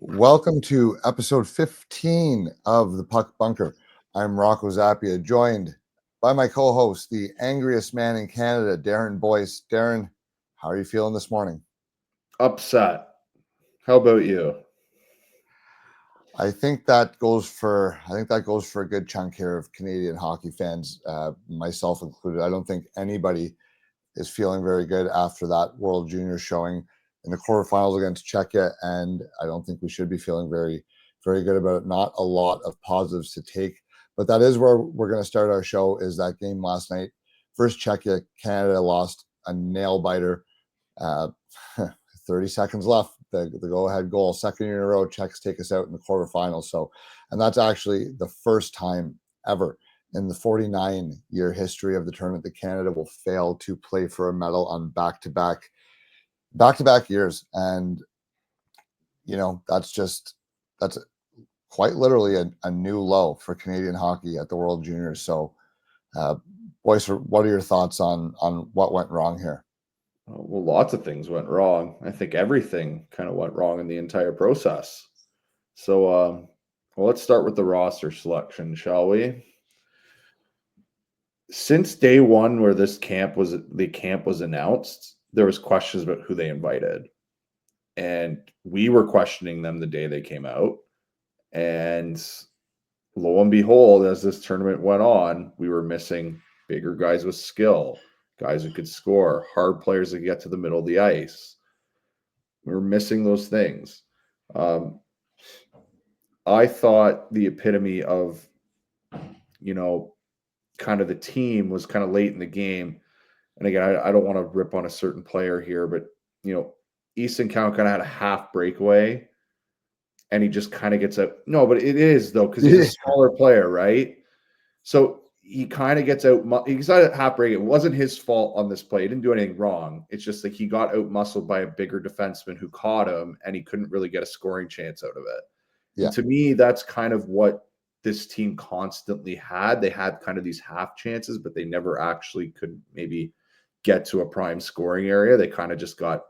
Welcome to episode 15 of the Puck Bunker. I'm Rocco Zappia, joined by my co-host, the angriest man in Canada, Darren Boyce. Darren, how are you feeling this morning? Upset. How about you? I think that goes for a good chunk here of Canadian hockey fans, myself included. I don't think anybody is feeling very good after that World Junior showing in the quarterfinals against Czechia, and I don't think we should be feeling very, very good about it. Not a lot of positives to take, but that is where we're going to start our show. Is that game last night? First Czechia, Canada lost a nail biter. 30 seconds left. The go-ahead goal, second year in a row. Czechs take us out in the quarterfinals. So, and that's actually the first time ever in the 49-year history of the tournament that Canada will fail to play for a medal on back-to-back years. And that's quite literally a new low for Canadian hockey at the World Juniors. So Boyce, what are your thoughts on what went wrong here? Well, lots of things went wrong. I think everything kind of went wrong in the entire process. So, let's start with the roster selection, shall we? Since day one, where the camp was announced, there was questions about who they invited, and we were questioning them the day they came out. And lo and behold, as this tournament went on, we were missing bigger guys with skill, guys who could score, hard players that get to the middle of the ice. We were missing those things. I thought the epitome of, kind of the team was kind of late in the game. And again, I don't want to rip on a certain player here, but, Easton Count kind of had a half breakaway and he just kind of gets out. No, but it is, though, because he's a smaller player, right? So he kind of gets out. He's not a half break. It wasn't his fault on this play. He didn't do anything wrong. It's just like he got out muscled by a bigger defenseman who caught him, and he couldn't really get a scoring chance out of it. Yeah. And to me, that's kind of what this team constantly had. They had kind of these half chances, but they never actually could maybe get to a prime scoring area. They kind of just got,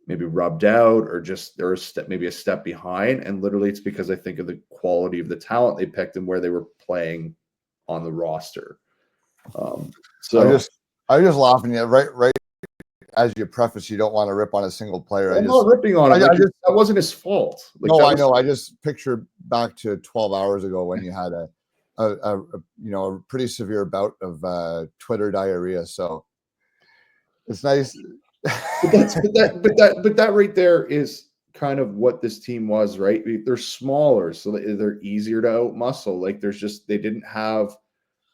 maybe rubbed out, or just there was maybe a step behind. And literally it's because I think of the quality of the talent they picked and where they were playing on the roster. So I was just laughing at right as you preface, you don't want to rip on a single player. I'm not ripping on him. That wasn't his fault. No, I know. I just picture back to 12 hours ago when you had a pretty severe bout of Twitter diarrhea. So it's nice. But that right there is kind of what this team was, right? They're smaller, so they're easier to out muscle. Like they didn't have,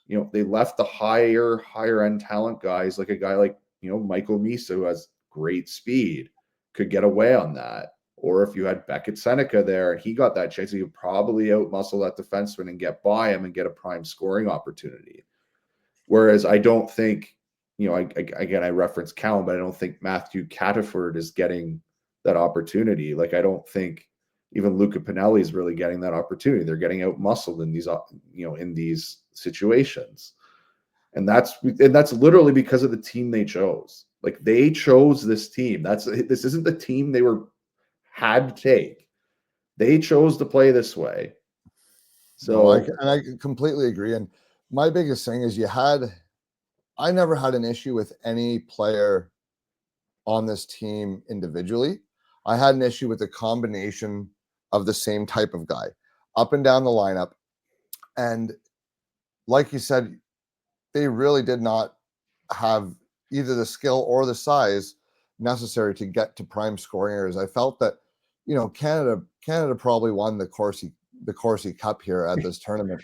they left the higher end talent guys, like a guy like, Michael Misa, who has great speed, could get away on that. Or if you had Beckett Seneca there and he got that chance, he could probably out muscle that defenseman and get by him and get a prime scoring opportunity. Whereas I don't think, I reference Callum, but I don't think Matthew Cataford is getting that opportunity. Like, I don't think even Luca Pinelli is really getting that opportunity. They're getting out muscled in these, in these situations. And that's literally because of the team they chose. Like, they chose this team. This isn't the team they had to take. They chose to play this way. So I completely agree. And my biggest thing is I never had an issue with any player on this team individually. I had an issue with the combination of the same type of guy up and down the lineup. And like you said, they really did not have either the skill or the size necessary to get to prime scoring areas. I felt that, Canada probably won the Corsi Cup here at this tournament.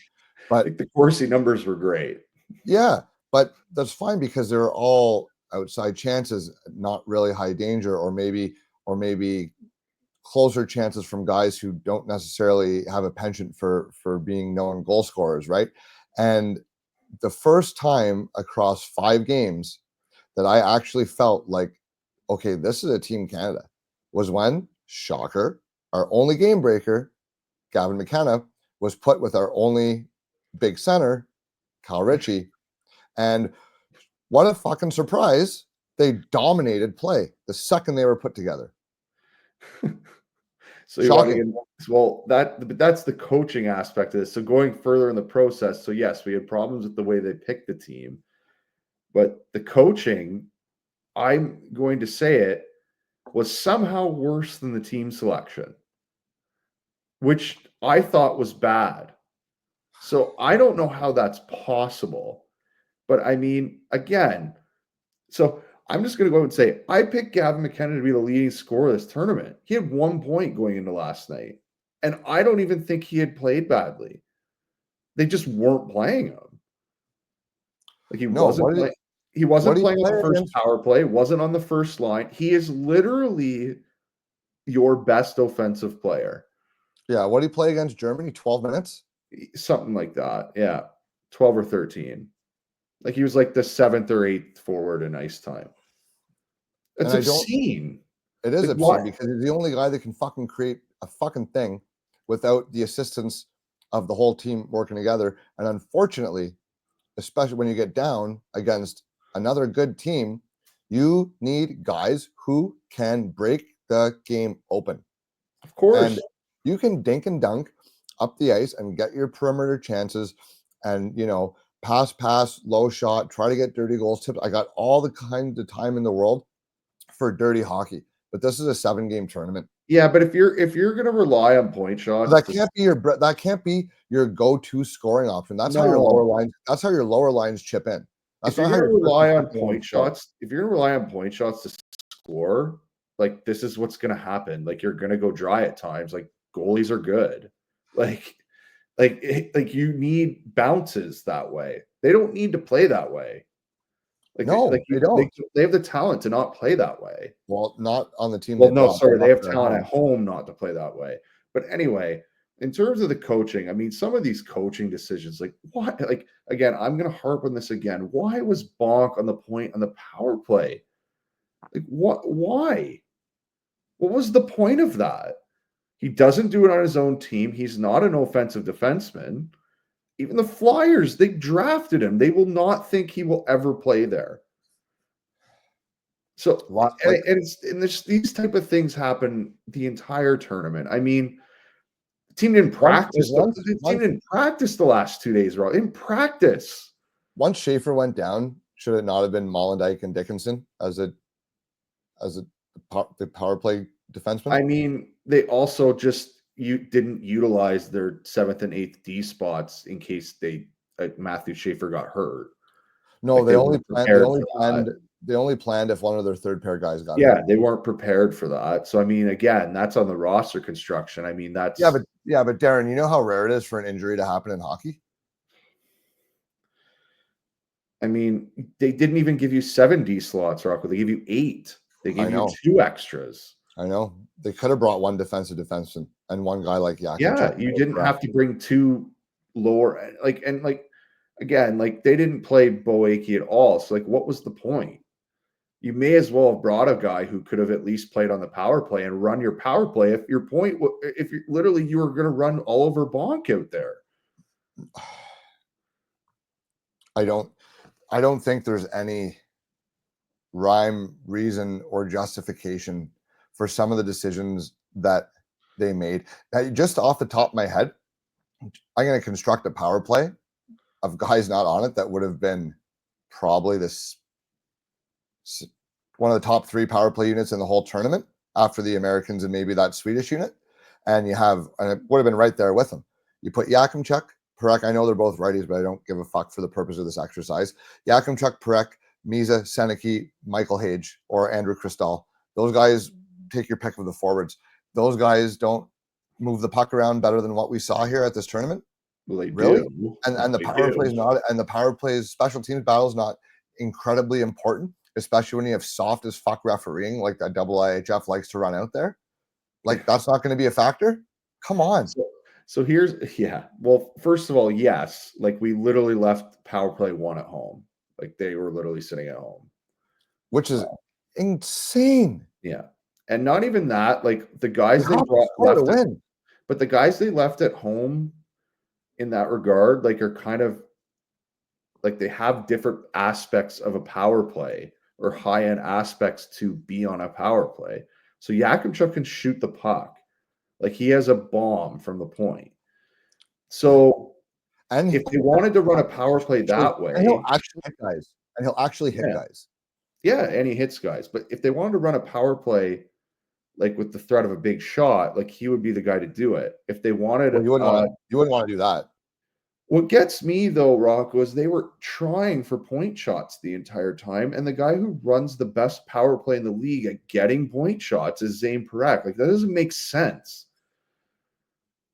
But I think the Corsi numbers were great. Yeah, but that's fine because they're all outside chances, not really high danger, or maybe closer chances from guys who don't necessarily have a penchant for being known goal scorers, right? And the first time across 5 games that I actually felt like, okay, this is a Team Canada, was when, shocker, our only game breaker, Gavin McKenna, was put with our only big center, Kyle Ritchie. And what a fucking surprise. They dominated play the second they were put together. So you want to Shocking. get but that's the coaching aspect of this. So going further in the process, so yes, we had problems with the way they picked the team, but the coaching, I'm going to say it, was somehow worse than the team selection, which I thought was bad. So I don't know how that's possible. But I mean, again, so I'm just going to go and say I picked Gavin McKenna to be the leading scorer of this tournament. He had 1 point going into last night, and I don't even think he had played badly. They just weren't playing him. Like he No, wasn't playing. He what wasn't do you playing on play the first against? power play. Wasn't on the first line. He is literally your best offensive player. Yeah, what do you play against Germany? 12 minutes? Something like that. Yeah, 12 or 13. Like he was like the 7th or 8th forward in ice time. It's And I don't, obscene. it is Like obscene what? because he's the only guy that can fucking create a fucking thing without the assistance of the whole team working together. And unfortunately, especially when you get down against another good team, you need guys who can break the game open. Of course. And you can dink and dunk up the ice and get your perimeter chances and, pass, low shot, try to get dirty goals tips. I got all the kind of time in the world for dirty hockey, but this is a 7-game tournament. Yeah, but if you're gonna rely on point shots, That can't be your go-to scoring option. That's how your no. lower lines chip in. That's If you're not how gonna your first and rely on second lines point score. shots, if you're gonna rely on point shots to score, like this is what's gonna happen. Like you're gonna go dry at times. Like goalies are good. Like like you need bounces that way. They don't need to play that way. No, they don't. They have the talent to not play that way. Well, not on the team Well, they no, brought. sorry, they have They're talent at home. home not to play that way. But anyway, in terms of the coaching, I mean, some of these coaching decisions, like what, like again, I'm going to harp on this again. Why was Bonk on the point on the power play? Like what? Why? What was the point of that? He doesn't do it on his own team. He's not an offensive defenseman. Even the Flyers, they drafted him. They will not think he will ever play there. So, Lot and, like these type of things happen the entire tournament. I mean, the team didn't once like practice. once The team once didn't practice the last 2 days, Rob. In practice. once Schaefer went down, should it not have been Molendyke and Dickinson as the power play defenseman? I mean, they also just didn't utilize their 7th and 8th D spots in case Matthew Schaefer got hurt. No, Like they only weren't planned. They prepared only for that. planned. They only planned if one of their third pair guys got Yeah, hurt. they weren't prepared for that. So I mean, again, that's on the roster construction. I mean, that's Yeah, but Darren, you know how rare it is for an injury to happen in hockey? I mean, they didn't even give you 7 D slots, Rocco. They gave you 8. They gave I you know. 2 extras. I know. They could have brought one defensive defenseman and one guy like Yakimchuk. Yeah, you didn't have to bring 2 lower again, like they didn't play Boake at all. So like what was the point? You may as well have brought a guy who could have at least played on the power play and run your power play if your point if you literally you were going to run Oliver Bonk out there. I don't think there's any rhyme, reason, or justification for some of the decisions that they made. Now, just off the top of my head, I'm going to construct a power play of guys not on it that would have been probably one of the top 3 power play units in the whole tournament after the Americans and maybe that Swedish unit. And it would have been right there with them. You put Yakimchuk, Parekh. I know they're both righties, but I don't give a fuck for the purpose of this exercise. Yakimchuk, Parekh, Misa, Seneke, Michael Hage, or Andrew Cristal. Those guys, take your pick of the forwards. Those guys don't move the puck around better than what we saw here at this tournament. Well, they Really? do. And the power play is not, and the power play's special teams battle is not incredibly important, especially when you have soft as fuck refereeing like that IIHF likes to run out there. Like that's not going to be a factor. Come on. So here's well, first of all, yes, like we literally left power play 1 at home. Like they were literally sitting at home. Which is insane. Yeah. And not even that, like the guys they but the guys they left at home in that regard, like are kind of like they have different aspects of a power play or high-end aspects to be on a power play. So Yakimchuk can shoot the puck. Like he has a bomb from the point. So And if they wanted to run a power play that way, and he'll actually hit guys. And he'll actually hit Yeah. guys. yeah, and he hits guys. But if they wanted to run a power play like with the threat of a big shot, like he would be the guy to do it. If they wanted, Well, you wouldn't want to do that. what gets me though, Rocco, is they were trying for point shots the entire time, and the guy who runs the best power play in the league at getting point shots is Zane Parekh. Like that doesn't make sense.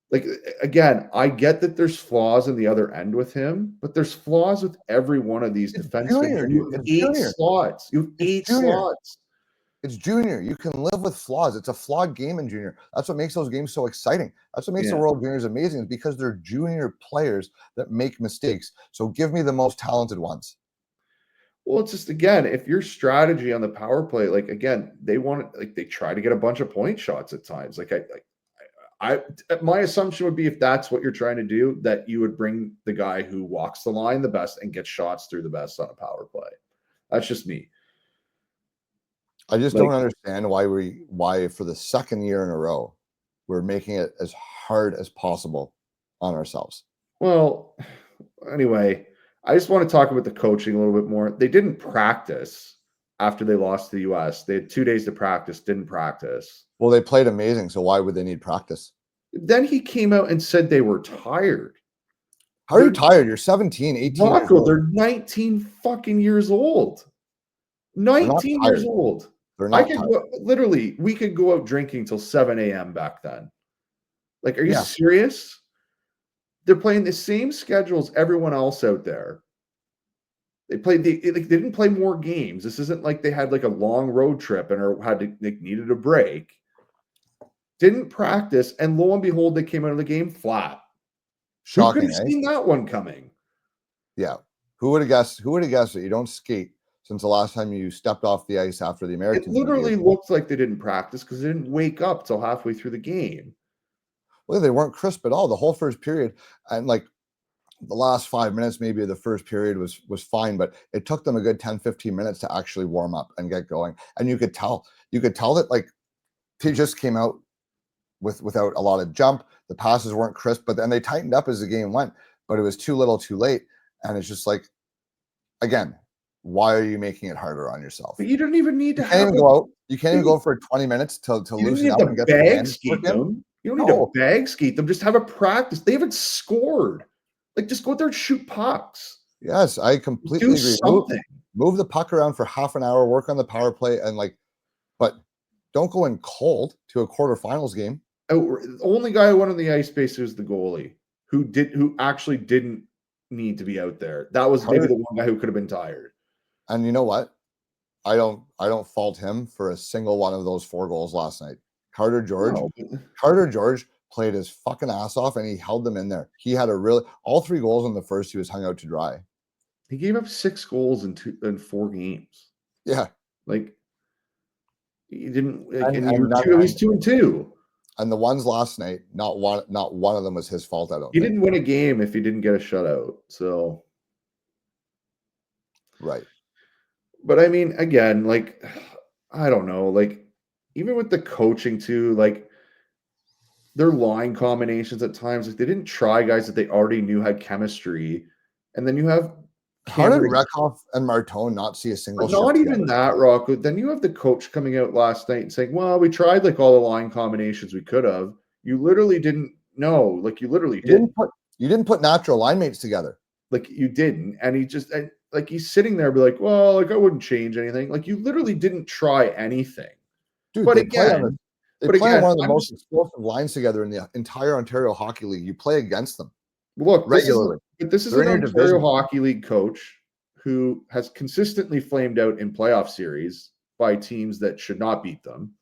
Like again, I get that there's flaws in the other end with him, but there's flaws with every one of these defensemen. Junior, You have it's 8 junior. slots. You have It's 8 junior. slots. It's junior. You can live with flaws. It's a flawed game in junior. That's what makes those games so exciting. That's what makes the World Juniors amazing, is because they're junior players that make mistakes. So give me the most talented ones. Well, it's just again, if your strategy on the power play, like again, they try to get a bunch of point shots at times. My assumption would be, if that's what you're trying to do, that you would bring the guy who walks the line the best and gets shots through the best on a power play. That's just me. I just don't understand why for the second year in a row we're making it as hard as possible on ourselves. Well, anyway, I just want to talk about the coaching a little bit more. They didn't practice after they lost to the US. They had 2 days to practice, didn't practice. Well, they played amazing, so why would they need practice? Then he came out and said they were tired. How are you tired? You're 17, 18 years Rocco, old. they're 19 fucking years old. 19 years old. They're not tired. Literally, we could go out drinking till 7 a.m. back then. Like, are you Yeah. serious? They're playing the same schedule as everyone else out there. They didn't play more games. This isn't like they had like a long road trip and needed a break. Didn't practice, and lo and behold, they came out of the game flat. Shocking, Who could have seen that one coming? Yeah. Who would have guessed that you don't skate since the last time you stepped off the ice after the It American? literally looked like they didn't practice because they didn't wake up till halfway through the game. Well, they weren't crisp at all the whole first period, and like the last 5 minutes maybe of the first period was fine, but it took them a good 10-15 minutes to actually warm up and get going. And you could tell that like they just came out without a lot of jump. The passes weren't crisp, but then they tightened up as the game went, but it was too little too late. And it's just like, again, why are you making it harder on yourself? But you don't even need to You can't even go for 20 minutes to loosen up and get the bag hand skate working. them. You don't need to bag skate them. Just have a practice. They haven't scored. Like, just go out there and shoot pucks. Yes, I completely agree. Something. Move the puck around for half an hour, work on the power play, and but don't go in cold to a quarterfinals game. The only guy who went on the ice base was the goalie, who actually didn't need to be out there. That was maybe the one guy who could have been tired. And you know what? I don't fault him for a single one of those 4 goals last night. Carter George played his fucking ass off, and he held them in there. He had all 3 goals in the first, he was hung out to dry. He gave up 6 goals in 4 games. Yeah. Like, he didn't, he's 2-2. And the ones last night, not one of them was his fault, I don't think. He didn't win a game if he didn't get a shutout. So right. But I mean, again, like, I don't know, like, even with the coaching too, like, their line combinations at times, like, they didn't try guys that they already knew had chemistry. And then you have how did Rekoff and Martone not see a single shot? Not even that, Rocco. Then you have the coach coming out last night and saying, well, we tried like all the line combinations we could have. You literally didn't know. Like, you literally didn't. You didn't put natural line mates together. Like, you didn't. And he just, like, he's sitting there be like, well, like, I wouldn't change anything. Like, you literally didn't try anything. Dude, they play on one of the most explosive lines together in the entire Ontario Hockey League. You play against them. Look, regularly. This is an Ontario Hockey League coach who has consistently flamed out in playoff series by teams that should not beat them.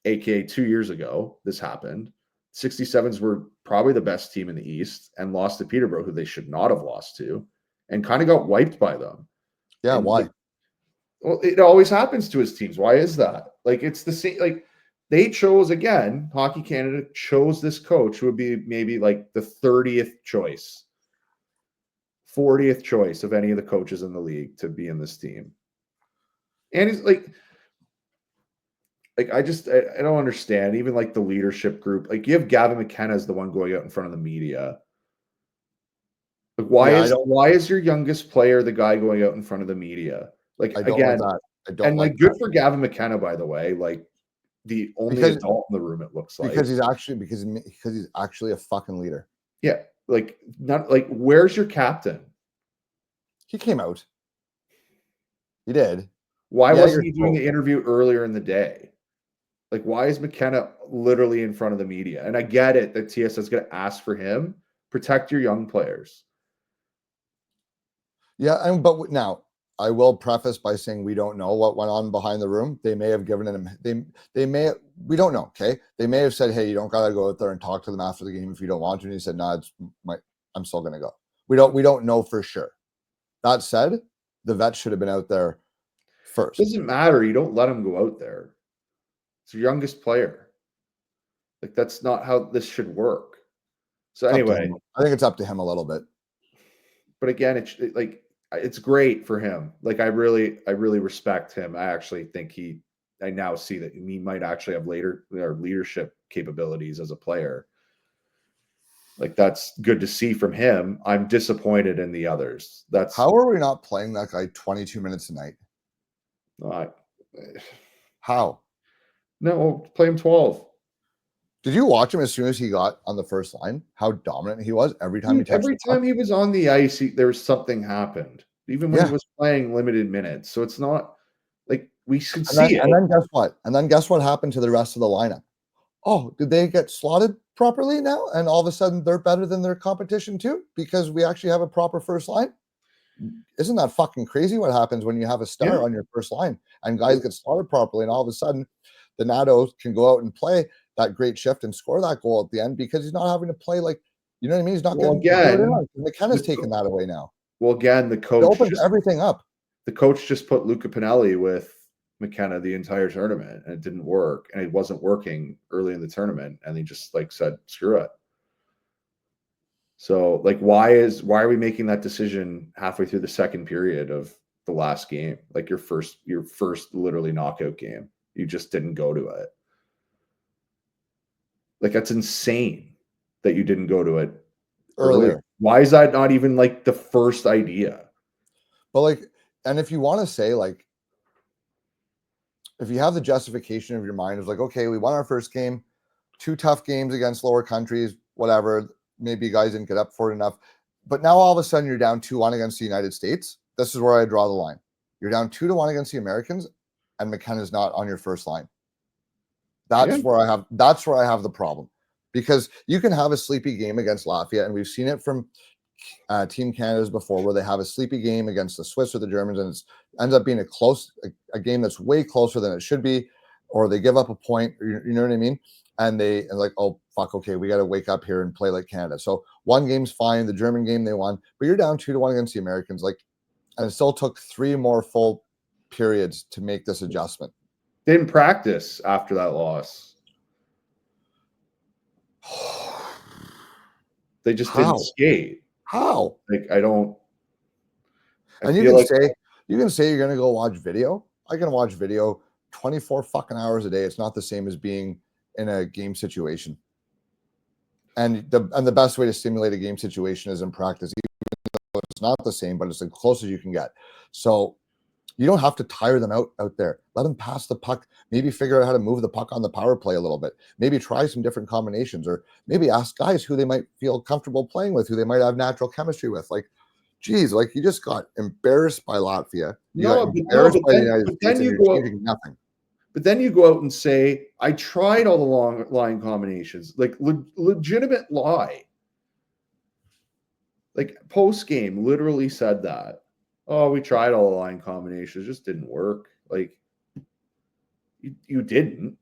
AKA 2 years ago, this happened. 67s were probably the best team in the East and lost to Peterborough, who they should not have lost to, and kind of got wiped by them. Yeah, why? Well, it always happens to his teams. Why is that? Like, it's the same. Like, they chose, again, Hockey Canada chose this coach who would be maybe like the 30th choice, 40th choice of any of the coaches in the league to be in this team. And he's like, like I don't understand. Even like the leadership group, like you have Gavin McKenna as the one going out in front of the media. Like why is your youngest player the guy going out in front of the media? Like I don't like again, that. I don't and like like good that for Gavin McKenna, by the way. Like the only because adult in the room, it looks like. because he's actually a fucking leader. Yeah, like not like where's your captain? He came out. He did. Why Yeah, wasn't you're he doing the interview earlier in the day? Like, why is McKenna literally in front of the media? And I get it that TSS is going to ask for him. Protect your young players. Yeah, but now I will preface by saying we don't know what went on behind the room. They may have given him we don't know. Okay, they may have said, "Hey, you don't gotta go out there and talk to them after the game if you don't want to." And he said, "No, I'm still gonna go." We don't know for sure. That said, the vet should have been out there first. It doesn't matter. You don't let him go out there. It's your youngest player. Like that's not how this should work. So anyway, I think it's up to him a little bit. But again, it's great for him. Like I really respect him. I actually think I now see that he might actually have leadership capabilities as a player. Like that's good to see from him. I'm disappointed in the others. How are we not playing that guy 22 minutes a night? How? No, play him 12. Did you watch him as soon as he got on the first line? How dominant he was every time he touched Every time he was on the ice, there was something happened. Even when he was playing limited minutes. So it's not like we should see it. And then guess what? And then guess what happened to the rest of the lineup? Oh, did they get slotted properly now? And all of a sudden they're better than their competition too because we actually have a proper first line? Isn't that fucking crazy what happens when you have a star on your first line and guys get slotted properly and all of a sudden the Nados can go out and play that great shift and score that goal at the end because he's not having to play like, you know what I mean? He's not getting McKenna's taking that away now. Well, again, the coach opens everything up. The coach just put Luca Pinelli with McKenna the entire tournament and it didn't work. And it wasn't working early in the tournament. And he just like said, screw it. So like, why are we making that decision halfway through the second period of the last game? Like your first literally knockout game. You just didn't go to it. Like that's insane that you didn't go to it earlier. Why is that not even like the first idea? But like, and if you want to say like, if you have the justification of your mind of like, okay, we won our first game, 2 tough games against lower countries, whatever, maybe guys didn't get up for it enough. But now all of a sudden you're down 2-1 against the United States. This is where I draw the line. You're down 2-1 against the Americans and McKenna's not on your first line. That's where I have the problem. Because you can have a sleepy game against Latvia, and we've seen it from Team Canada's before, where they have a sleepy game against the Swiss or the Germans, and it ends up being a game that's way closer than it should be, or they give up a point. You know what I mean? And they like, oh fuck, okay, we got to wake up here and play like Canada. So one game's fine. The German game they won, but you're down 2-1 against the Americans. Like, and it still took 3 more full periods to make this adjustment. They didn't practice after that loss. They just didn't skate. How? Like I don't. And you can say you're going to go watch video. I can watch video 24 fucking hours a day. It's not the same as being in a game situation. And the best way to simulate a game situation is in practice. Even though it's not the same, but it's as close as you can get. So you don't have to tire them out there. Let them pass the puck. Maybe figure out how to move the puck on the power play a little bit. Maybe try some different combinations, or maybe ask guys who they might feel comfortable playing with, who they might have natural chemistry with. Like, geez, like you just got embarrassed by Latvia. You got embarrassed by the United States, and you're changing nothing. But then you go out and say, I tried all the long line combinations, like legitimate lie. Like post game, literally said that. Oh, we tried all the line combinations, just didn't work. Like you didn't.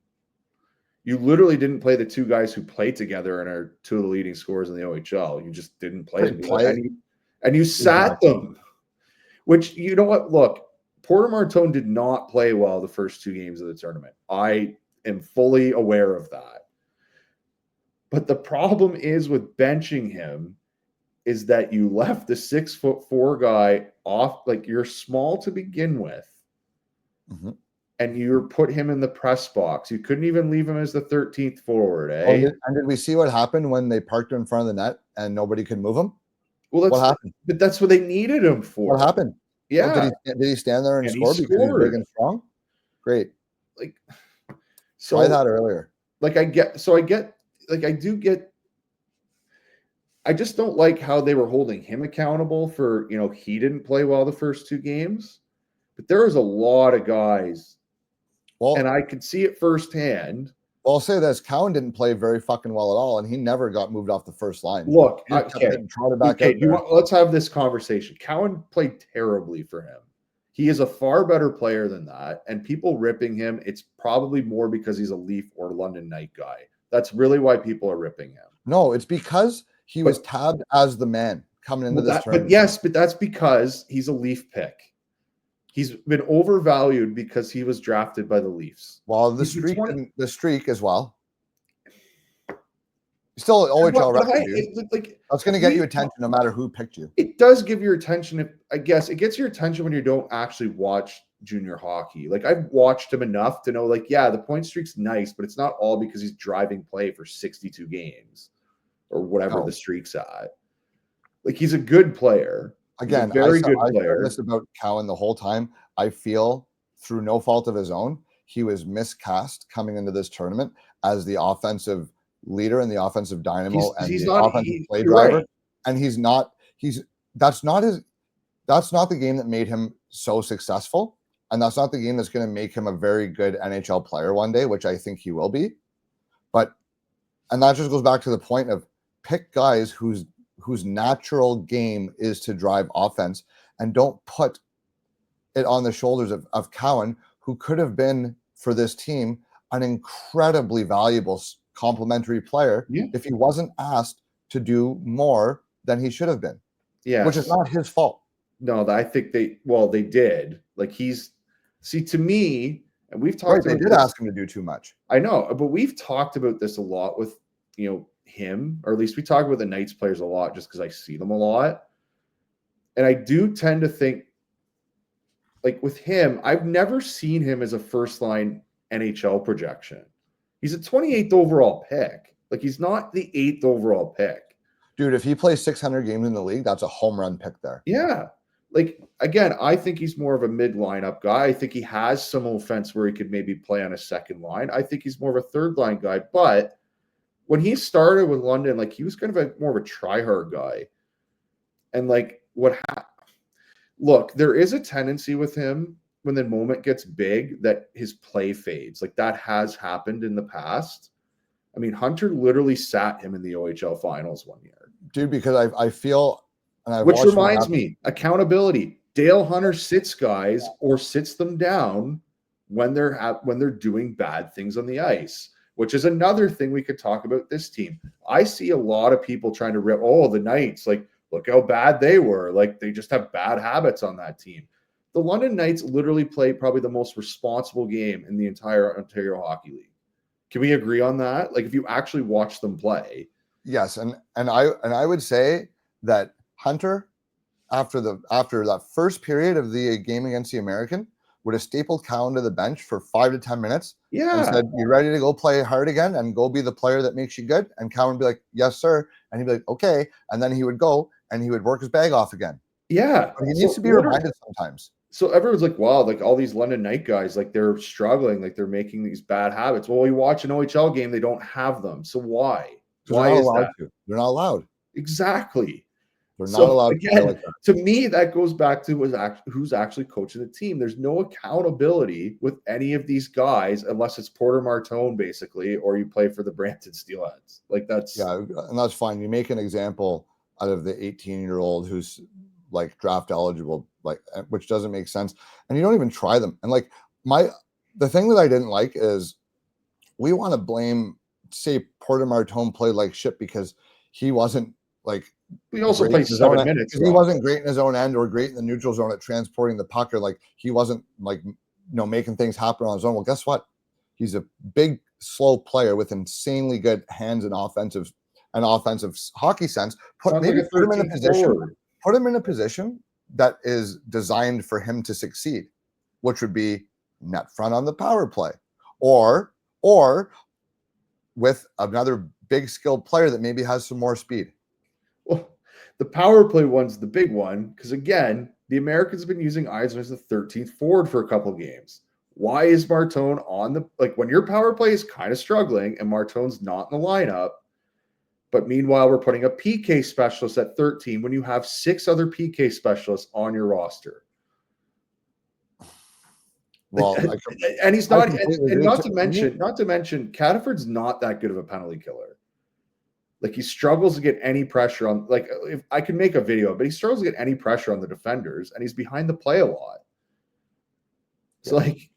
You literally didn't play the 2 guys who played together and are 2 of the leading scorers in the OHL. You just didn't play them. And you sat them. Which, you know what? Look, Porter Martone did not play well the first 2 games of the tournament. I am fully aware of that. But the problem is with benching him is that you left the 6'4" guy off. Like you're small to begin with. Mm-hmm. and you put him in the press box. You couldn't even leave him as the 13th forward, Oh, eh? and did we see what happened when they parked him in front of the net and nobody could move him? Well, What happened? but that's what they needed him for. What happened? Yeah. Oh, did he stand there and And he score because he's big scored. and strong? Great. Like, Try so that earlier. like I do get. I just don't like how they were holding him accountable for, he didn't play well the first 2 games, but there was a lot of guys, Well, and I could see it firsthand. Well, I'll say this: Cowan didn't play very fucking well at all, and he never got moved off the first line. Look, He just kept getting trotted back out there. let's have this conversation. Cowan played terribly for him. He is a far better player than that, and people ripping him, it's probably more because he's a Leaf or London Knight guy. That's really why people are ripping him. No, it's because he was tabbed as the man coming into this tournament. But that's because he's a Leaf pick. He's been overvalued because he was drafted by the Leafs. Well, the streak as well. Still OHL record, dude. That's going to get you attention no matter who picked you. It does give your attention. I guess it gets your attention when you don't actually watch junior hockey. Like, I've watched him enough to know, like, yeah, the point streak's nice, but it's not all because he's driving play for 62 games or whatever the streak's at. Like, he's a good player. Again, very good player. I said this about Cowan the whole time. I feel through no fault of his own, he was miscast coming into this tournament as the offensive leader and the offensive dynamo offensive play driver. Right. And that's not the game that made him so successful. And that's not the game that's going to make him a very good NHL player one day, which I think he will be. And that just goes back to the point of pick guys whose natural game is to drive offense, and don't put it on the shoulders of Cowan, who could have been for this team an incredibly valuable complementary player if he wasn't asked to do more than he should have been. Yeah, which is not his fault. No, I think they did. Like, to me, and we've talked. Right, they did ask him to do too much. I know, but we've talked about this a lot with him, or at least we talk about the Knights players a lot, just because I see them a lot. And I do tend to think, like, with him, I've never seen him as a first line NHL projection. He's a 28th overall pick. Like, he's not the 8th overall pick. Dude, if he plays 600 games in the league, that's a home run pick there. Yeah. Like, again, I think he's more of a mid lineup guy. I think he has some offense where he could maybe play on a second line. I think he's more of a third line guy. But when he started with London, like, he was kind of more of a try-hard guy. And, like, look, there is a tendency with him when the moment gets big that his play fades. Like, that has happened in the past. I mean, Hunter literally sat him in the OHL finals one year. Dude, because I feel... Which reminds me, accountability. Dale Hunter sits guys or sits them down when they're doing bad things on the ice, which is another thing we could talk about this team. I see a lot of people trying to rip, the Knights, like, look how bad they were. Like, they just have bad habits on that team. The London Knights literally played probably the most responsible game in the entire Ontario Hockey League. Can we agree on that? Like, if you actually watch them play. Yes, and I would say that Hunter, after that first period of the game against the American, would have stapled Cowan to the bench for 5 to 10 minutes. Yeah. And said, "You ready to go play hard again and go be the player that makes you good?" And Cowan would be like, "Yes, sir." And he'd be like, "Okay." And then he would go and he would work his bag off again. Yeah. But he needs to be reminded sometimes. So everyone's like, wow, like, all these London Knight guys, like, they're struggling, like, they're making these bad habits. Well, you watch an OHL game, they don't have them. So why? Why is that? They're not allowed. Exactly. They're not allowed again, to play like that. To me, that goes back to who's actually coaching the team. There's no accountability with any of these guys unless it's Porter Martone, basically, or you play for the Brampton Steelheads. Like, that's... Yeah, and that's fine. You make an example out of the 18-year-old who's, like, draft eligible, like, which doesn't make sense. And you don't even try them. And, like, the thing that I didn't like is we want to blame, say, Porter Martone played like shit because he wasn't, like... He also played 7 minutes. He wasn't great in his own end or great in the neutral zone at transporting the puck, or, like, he wasn't, like, making things happen on his own. Well, guess what? He's a big, slow player with insanely good hands and offensive hockey sense. Put him in a position that is designed for him to succeed, which would be net front on the power play, or with another big skilled player that maybe has some more speed. Well, the power play one's the big one because, again, the Americans have been using Eisner as the 13th forward for a couple of games. Why is Martone on the, like, when your power play is kind of struggling and Martone's not in the lineup, but meanwhile we're putting a PK specialist at 13 when you have 6 other PK specialists on your roster? Well, and he's not, and not to mention, Cataford's not that good of a penalty killer. Like, he struggles to get any pressure on, like, if I can make a video, but he struggles to get any pressure on the defenders, and he's behind the play a lot. So, like,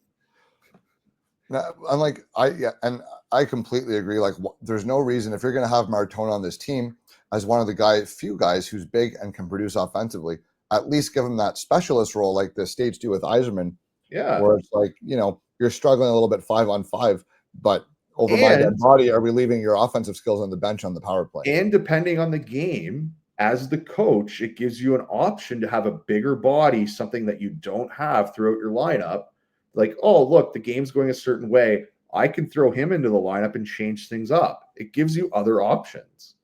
I'm like, and I completely agree. Like, there's no reason if you're going to have Martone on this team as one of the few guys who's big and can produce offensively, at least give him that specialist role like the States do with Yzerman. Yeah. Where it's like, you're struggling a little bit 5-on-5, but over my dead body, are we leaving your offensive skills on the bench on the power play? And depending on the game, as the coach, it gives you an option to have a bigger body, something that you don't have throughout your lineup. Like, oh, look, the game's going a certain way. I can throw him into the lineup and change things up. It gives you other options.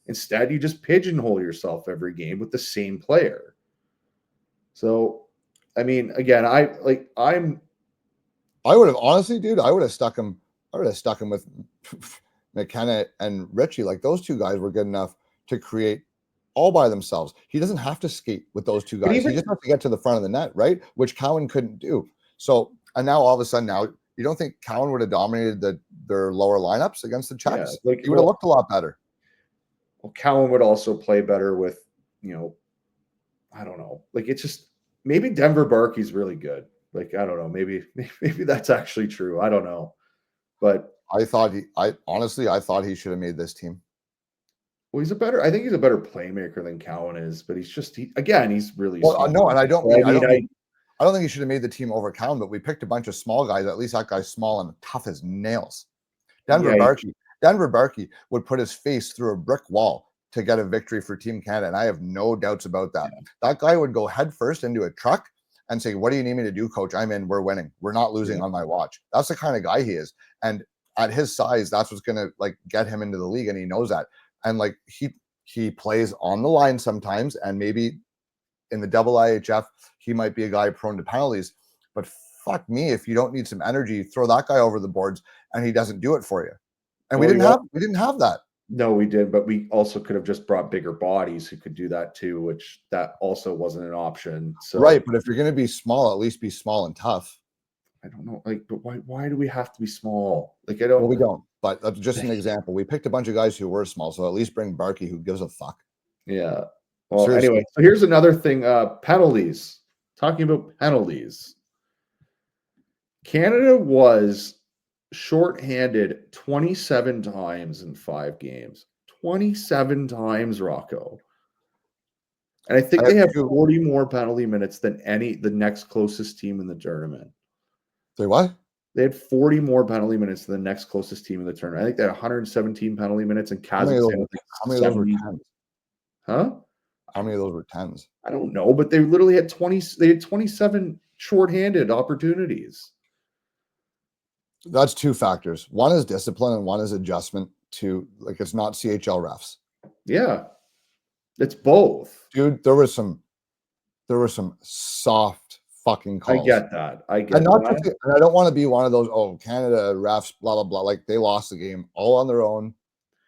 Instead, you just pigeonhole yourself every game with the same player. So, I mean, again, I would have honestly, dude, I would have stuck him with McKenna and Richie. Like, those two guys were good enough to create all by themselves. He doesn't have to skate with those two guys. He just has to get to the front of the net, right? Which Cowan couldn't do. So, and now all of a sudden, you don't think Cowan would have dominated their lower lineups against the Czechs? Yeah, he would have looked a lot better. Well, Cowan would also play better with, I don't know. Like, it's just, maybe Denver Barkey's really good. Like, I don't know. Maybe that's actually true. I don't know. But I thought he should have made this team. Well, I think he's a better playmaker than Cowan is, but he's really well, no, and I don't think he should have made the team over Cowan, but we picked a bunch of small guys. At least that guy's small and tough as nails. Denver Barkey would put his face through a brick wall to get a victory for Team Canada, and I have no doubts about that. Yeah. That guy would go headfirst into a truck and say, "What do you need me to do, coach? I'm in. We're winning. We're not losing on my watch." That's the kind of guy he is. And at his size, that's what's going to, like, get him into the league, and he knows that. And, like, he plays on the line sometimes, and maybe in the double IHF, he might be a guy prone to penalties. But fuck me, if you don't need some energy, throw that guy over the boards, and he doesn't do it for you. And we didn't have that. No, we did, but we also could have just brought bigger bodies who could do that too, which that also wasn't an option. So, right, but if you're going to be small, at least be small and tough. I don't know, like, but why do we have to be small? Like, I don't. Well, we don't. But that's just an example. We picked a bunch of guys who were small, so at least bring Barkey, who gives a fuck. Yeah. Well, seriously. Anyway, so here's another thing. Penalties. Talking about penalties. Canada was shorthanded 27 times in 5 games. 27 times, Rocco. And I think they have 40 more penalty minutes than the next closest team in the tournament. Say what? They had 40 more penalty minutes than the next closest team in the tournament. I think they had 117 penalty minutes, and Kazakhstan. How many of those were 10s? Huh? How many of those were 10s? I don't know, but they literally had 20. They had 27 shorthanded opportunities. That's 2 factors. One is discipline, and one is adjustment to, like, it's not CHL refs. Yeah, it's both, dude. There were some soft fucking calls. I get that. And I don't want to be one of those, oh, Canada refs, blah blah blah. Like, they lost the game all on their own,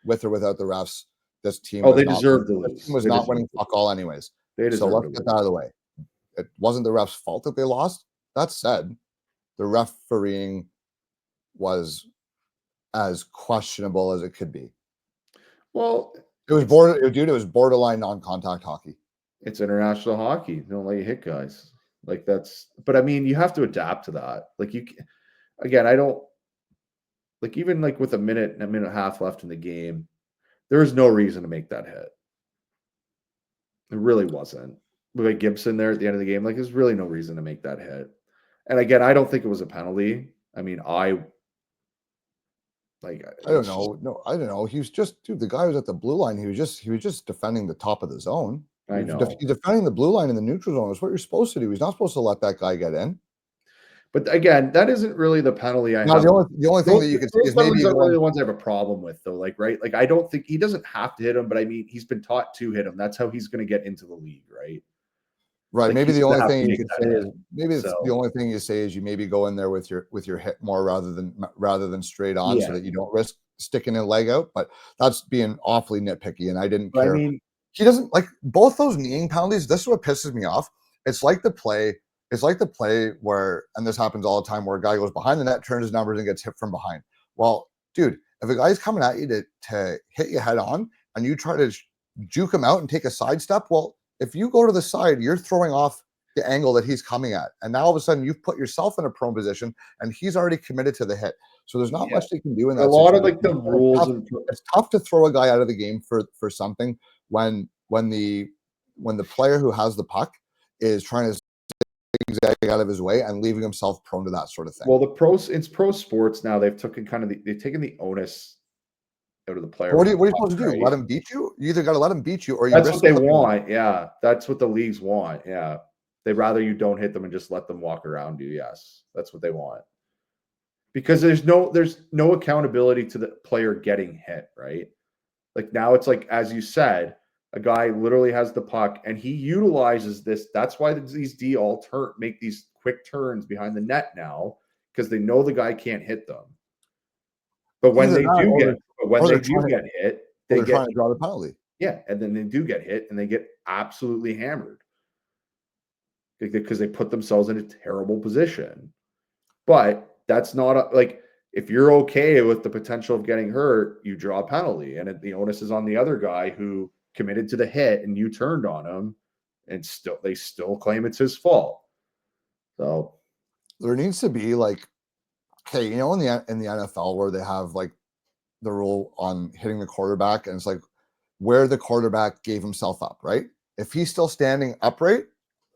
with or without the refs. This team, they deserved to lose. This team was not winning fuck all, anyways. So let's get that out of the way. It wasn't the refs' fault that they lost. That said, the refereeing was as questionable as it could be. Well, it was borderline non-contact hockey. It's international hockey. They don't let you hit guys. Like, but I mean, you have to adapt to that. Like, I don't, like, even like with a minute and a half left in the game, there was no reason to make that hit. There really wasn't. With like Gibson there at the end of the game, like, there's really no reason to make that hit. And again, I don't think it was a penalty. I mean, I don't know. No, I don't know. He was just, dude, the guy was at the blue line. He was just defending the top of the zone. I know. He's defending the blue line in the neutral zone. That's what you're supposed to do. He's not supposed to let that guy get in. But again, that isn't really the penalty I Now, have. the only thing that you could see Those is maybe penalties aren't really going the ones I have a problem with, though. Like, right? Like, I don't think he doesn't have to hit him, but I mean, he's been taught to hit him. That's how he's going to get into the league, right? right. Like, Maybe he's the going only to have thing to you make could that say is hit. maybe it's the So, only thing you say is you maybe go in there with your hit more rather than straight on, so yeah. that you don't risk sticking a leg out. But that's being awfully nitpicky, and I didn't But I care. mean, He doesn't like both those kneeing penalties. This is what pisses me off. It's like the play. It's like the play where, and this happens all the time, where a guy goes behind the net, turns his numbers, and gets hit from behind. Well, dude, if a guy's coming at you to hit you head on, and you try to juke him out and take a side step, well, if you go to the side, you're throwing off the angle that he's coming at, and now all of a sudden you've put yourself in a prone position, and he's already committed to the hit. So there's not yeah. much they can do in A that lot of situation. like the rules and It's tough to throw a guy out of the game for something when the player who has the puck is trying to zigzag out of his way and leaving himself prone to that sort of thing. well, it's pro sports now. They've taken the onus out of the player. What are you supposed to do? Right? Let him beat you? You either got to let him beat you, or you That's risk what they putting him. want. Yeah, that's what the leagues want. Yeah, they'd rather you don't hit them and just let them walk around you. Yes, that's what they want. Because there's no accountability to the player getting hit, right? Like now it's like, as you said, a guy literally has the puck and he utilizes this. That's why these D all make these quick turns behind the net now, because they know the guy can't hit them. But when Either they that, do or get they're, when or they they're do trying to, get hit, or they they're get trying to draw the penalty. yeah, and then they do get hit and they get absolutely hammered because they put themselves in a terrible position. But that's not like, if you're okay with the potential of getting hurt, you draw a penalty, and the onus is on the other guy who committed to the hit, and you turned on him, and they still claim it's his fault. So There needs to be like, okay, in the NFL where they have like the rule on hitting the quarterback, and it's like where the quarterback gave himself up, right? If he's still standing upright,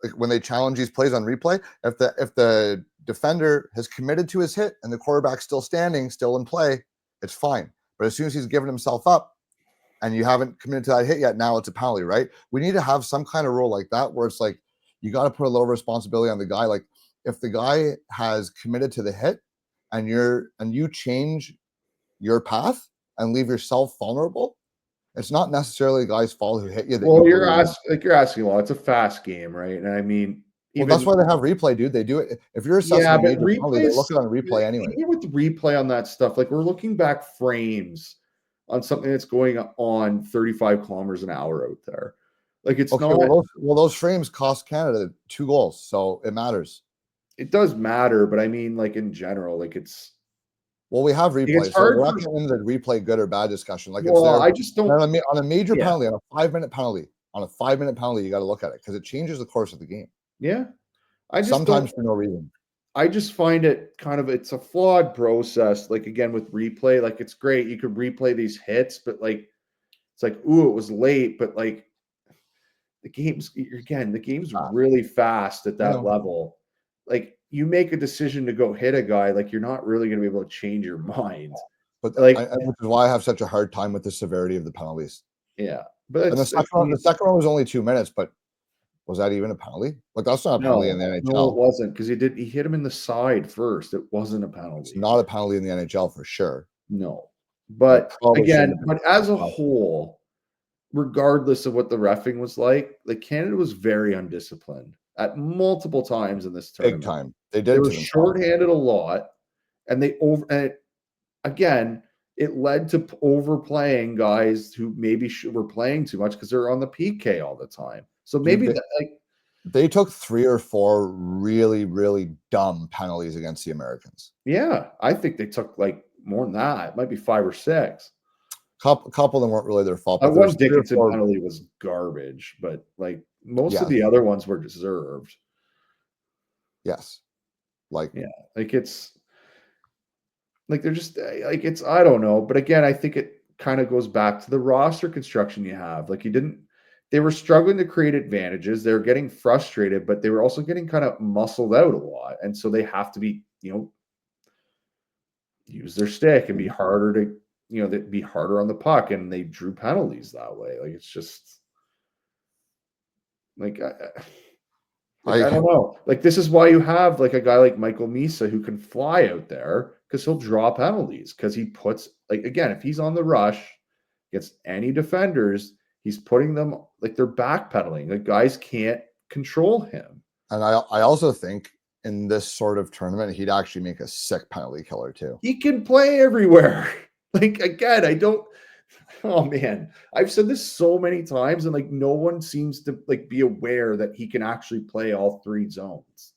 like when they challenge these plays on replay, if the defender has committed to his hit and the quarterback's still standing, still in play, it's fine. But as soon as he's given himself up and you haven't committed to that hit yet, now it's a penalty, right? We need to have some kind of rule like that where it's like you got to put a little responsibility on the guy. Like if the guy has committed to the hit and you change your path and leave yourself vulnerable, it's not necessarily the guy's fault who hit you. well, you're asking a lot. It's a fast game, right? And I mean, Well, even that's why they have replay, dude. They do it. If you're assessing yeah, a but major penalty, they look replays, at it on replay anyway. even with replay on that stuff, like we're looking back frames on something that's going on 35 kilometers an hour out there. Like it's Okay, not. those frames cost Canada 2 goals, so it matters. It does matter, but I mean, like in general, like it's Well, we have it's replay, so hard we're not for. getting into the replay good or bad discussion. Like it's Well, there I just don't. on a major Yeah, penalty, on a 5-minute penalty, you got to look at it because it changes the course of the game. yeah. I just don't. Sometimes for no reason. I just find it kind of, it's a flawed process. Like again with replay, like it's great you could replay these hits, but like it's like, ooh, it was late, but like the game's Ah, really fast at I that know, level. Like you make a decision to go hit a guy, like you're not really going to be able to change your mind. but Like, which is why I have such a hard time with the severity of the penalties. yeah, but And it's, I the mean, second one was only 2 minutes, but was that even a penalty? Like that's not a penalty in the no, it NHL. wasn't, because he hit him in the side first. It wasn't a It's penalty. not a penalty in the NHL for sure. No. It But probably shouldn't again, have been. but as a whole, regardless of what the reffing was like Canada was very undisciplined at multiple times in this Big tournament. time. They did They it were to themselves. shorthanded a lot, and again, it led to overplaying guys who maybe were playing too much because they're on the PK all the time. So Dude, maybe that, like, they took 3 or 4 really, really dumb penalties against the Americans. yeah, I think they took like more than that. It might be 5 or 6. Couple of them weren't really their fault, That but there's one 3 or Dickinson 4. penalty was garbage, but like most of Yes, the other ones were deserved. yes. Like Yeah, like it's like they're just like it's, I don't know, but again, I think it kind of goes back to the roster construction you have. Like they were struggling to create advantages. They were getting frustrated, but they were also getting kind of muscled out a lot, and so they have to be, use their stick and be harder to, be harder on the puck, and they drew penalties that way. Like it's just like Like, I don't know. Like, this is why you have like a guy like Michael Misa who can fly out there because he'll draw penalties because he puts, like, again, if he's on the rush against any defenders, he's putting them, like, they're backpedaling. Like, guys can't control him. And I also think in this sort of tournament, he'd actually make a sick penalty killer too. He can play everywhere. Like, again, oh man, I've said this so many times, and like no one seems to like be aware that he can actually play all three zones.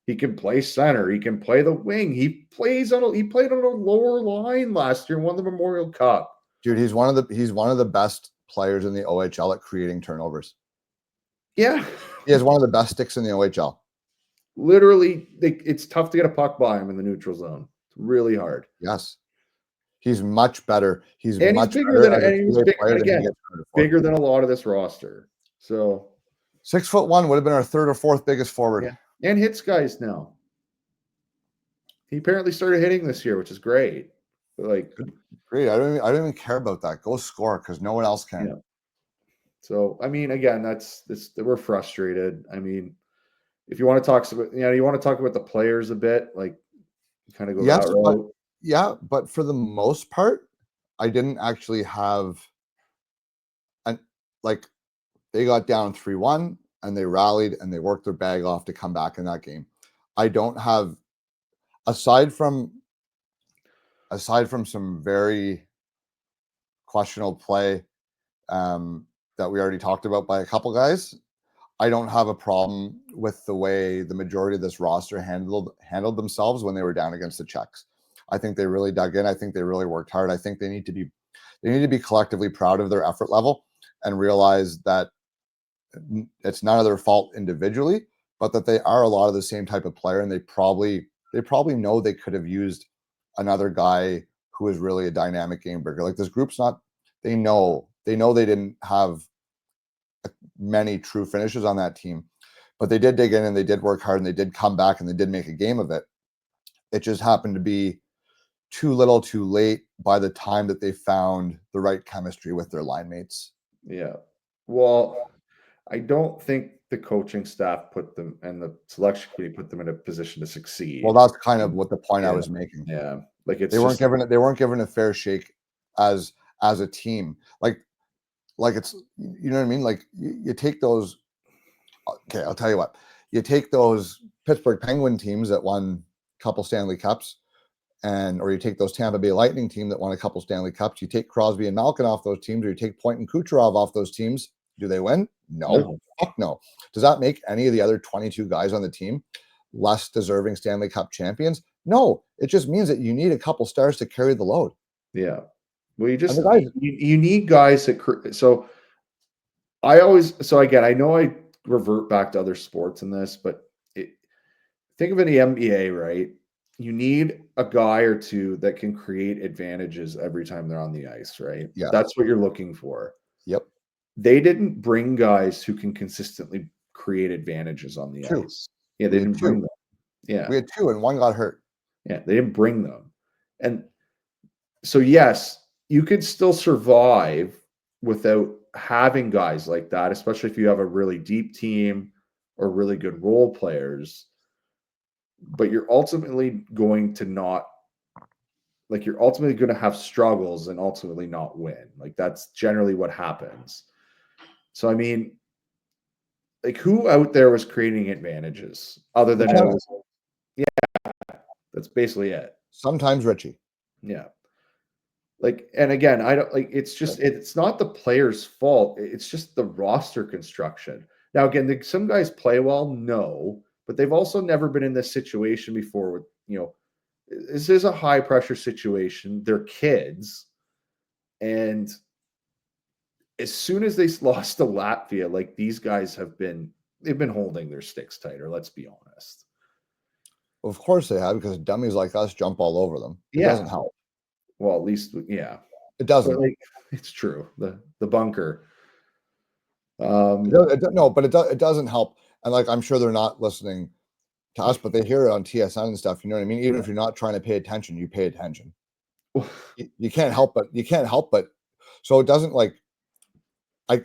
He can play center, he can play the wing, he played on a lower line last year and won the Memorial Cup. Dude, he's one of the best players in the OHL at creating turnovers. Yeah. He has one of the best sticks in the OHL. Literally, it's tough to get a puck by him in the neutral zone. It's really hard. Yes. He's much better. He's bigger than a lot of this roster. So 6'1" would have been our third or fourth biggest forward. Yeah. And hits guys now. He apparently started hitting this year, which is great. But like, great. I don't even care about that. Go score because no one else can. Yeah. So I mean, again, we're frustrated. I mean, if you want to talk about, you want to talk about the players a bit, like kind of go that route. Yeah, but for the most part, I didn't actually have they got down 3-1 and they rallied and they worked their bag off to come back in that game. I don't have, aside from some very questionable play that we already talked about by a couple guys, I don't have a problem with the way the majority of this roster handled themselves when they were down against the Czechs. I think they really dug in. I think they really worked hard. I think they need to be collectively proud of their effort level and realize that it's none of their fault individually, but that they are a lot of the same type of player, and they probably know they could have used another guy who is really a dynamic game breaker. Like, this group's not. They know they didn't have many true finishes on that team, but they did dig in and they did work hard and they did come back and they did make a game of it. It just happened to be too little too late by the time that they found the right chemistry with their line mates. Yeah. Well, I don't think the coaching staff put them and the selection committee put them in a position to succeed. Well, that's kind of what the point I was making. Yeah. Like, they weren't given a fair shake as a team. Like it's, you know what I mean? Like you take those, okay, I'll tell you what, you take those Pittsburgh Penguin teams that won a couple Stanley Cups, or you take those Tampa Bay Lightning team that won a couple Stanley Cups, you take Crosby and Malkin off those teams, or you take Point and Kucherov off those teams. Do they win? No. Fuck no. Does that make any of the other 22 guys on the team less deserving Stanley Cup champions? No. It just means that you need a couple stars to carry the load. Yeah. Well, you need guys that. So again, I know I revert back to other sports in this, but think of an NBA, right? You need a guy or two that can create advantages every time they're on the ice, right? Yeah. That's what you're looking for. Yep. They didn't bring guys who can consistently create advantages on the ice. Yeah, they didn't bring them. Yeah. We had two and one got hurt. Yeah, they didn't bring them. And so, yes, you could still survive without having guys like that, especially if you have a really deep team or really good role players. But you're ultimately going to have struggles and ultimately not win. Like, that's generally what happens. So, I mean, like, who out there was creating advantages other than that's basically it. Sometimes Richie. Yeah. Like, and again, I don't like, it's not the player's fault. It's just the roster construction. Now, again, some guys play well, no, but they've also never been in this situation before with, this is a high pressure situation. They're kids. And as soon as they lost to Latvia, like, these guys they've been holding their sticks tighter. Let's be honest. Of course they have, because dummies like us jump all over them. It doesn't help. Well, at least, yeah, it doesn't. But, like, it's true. The bunker. No, but it doesn't help. And like, I'm sure they're not listening to us, but they hear it on TSN and stuff. You know what I mean? Even if you're not trying to pay attention, you pay attention. You can't help but. So it doesn't, like, I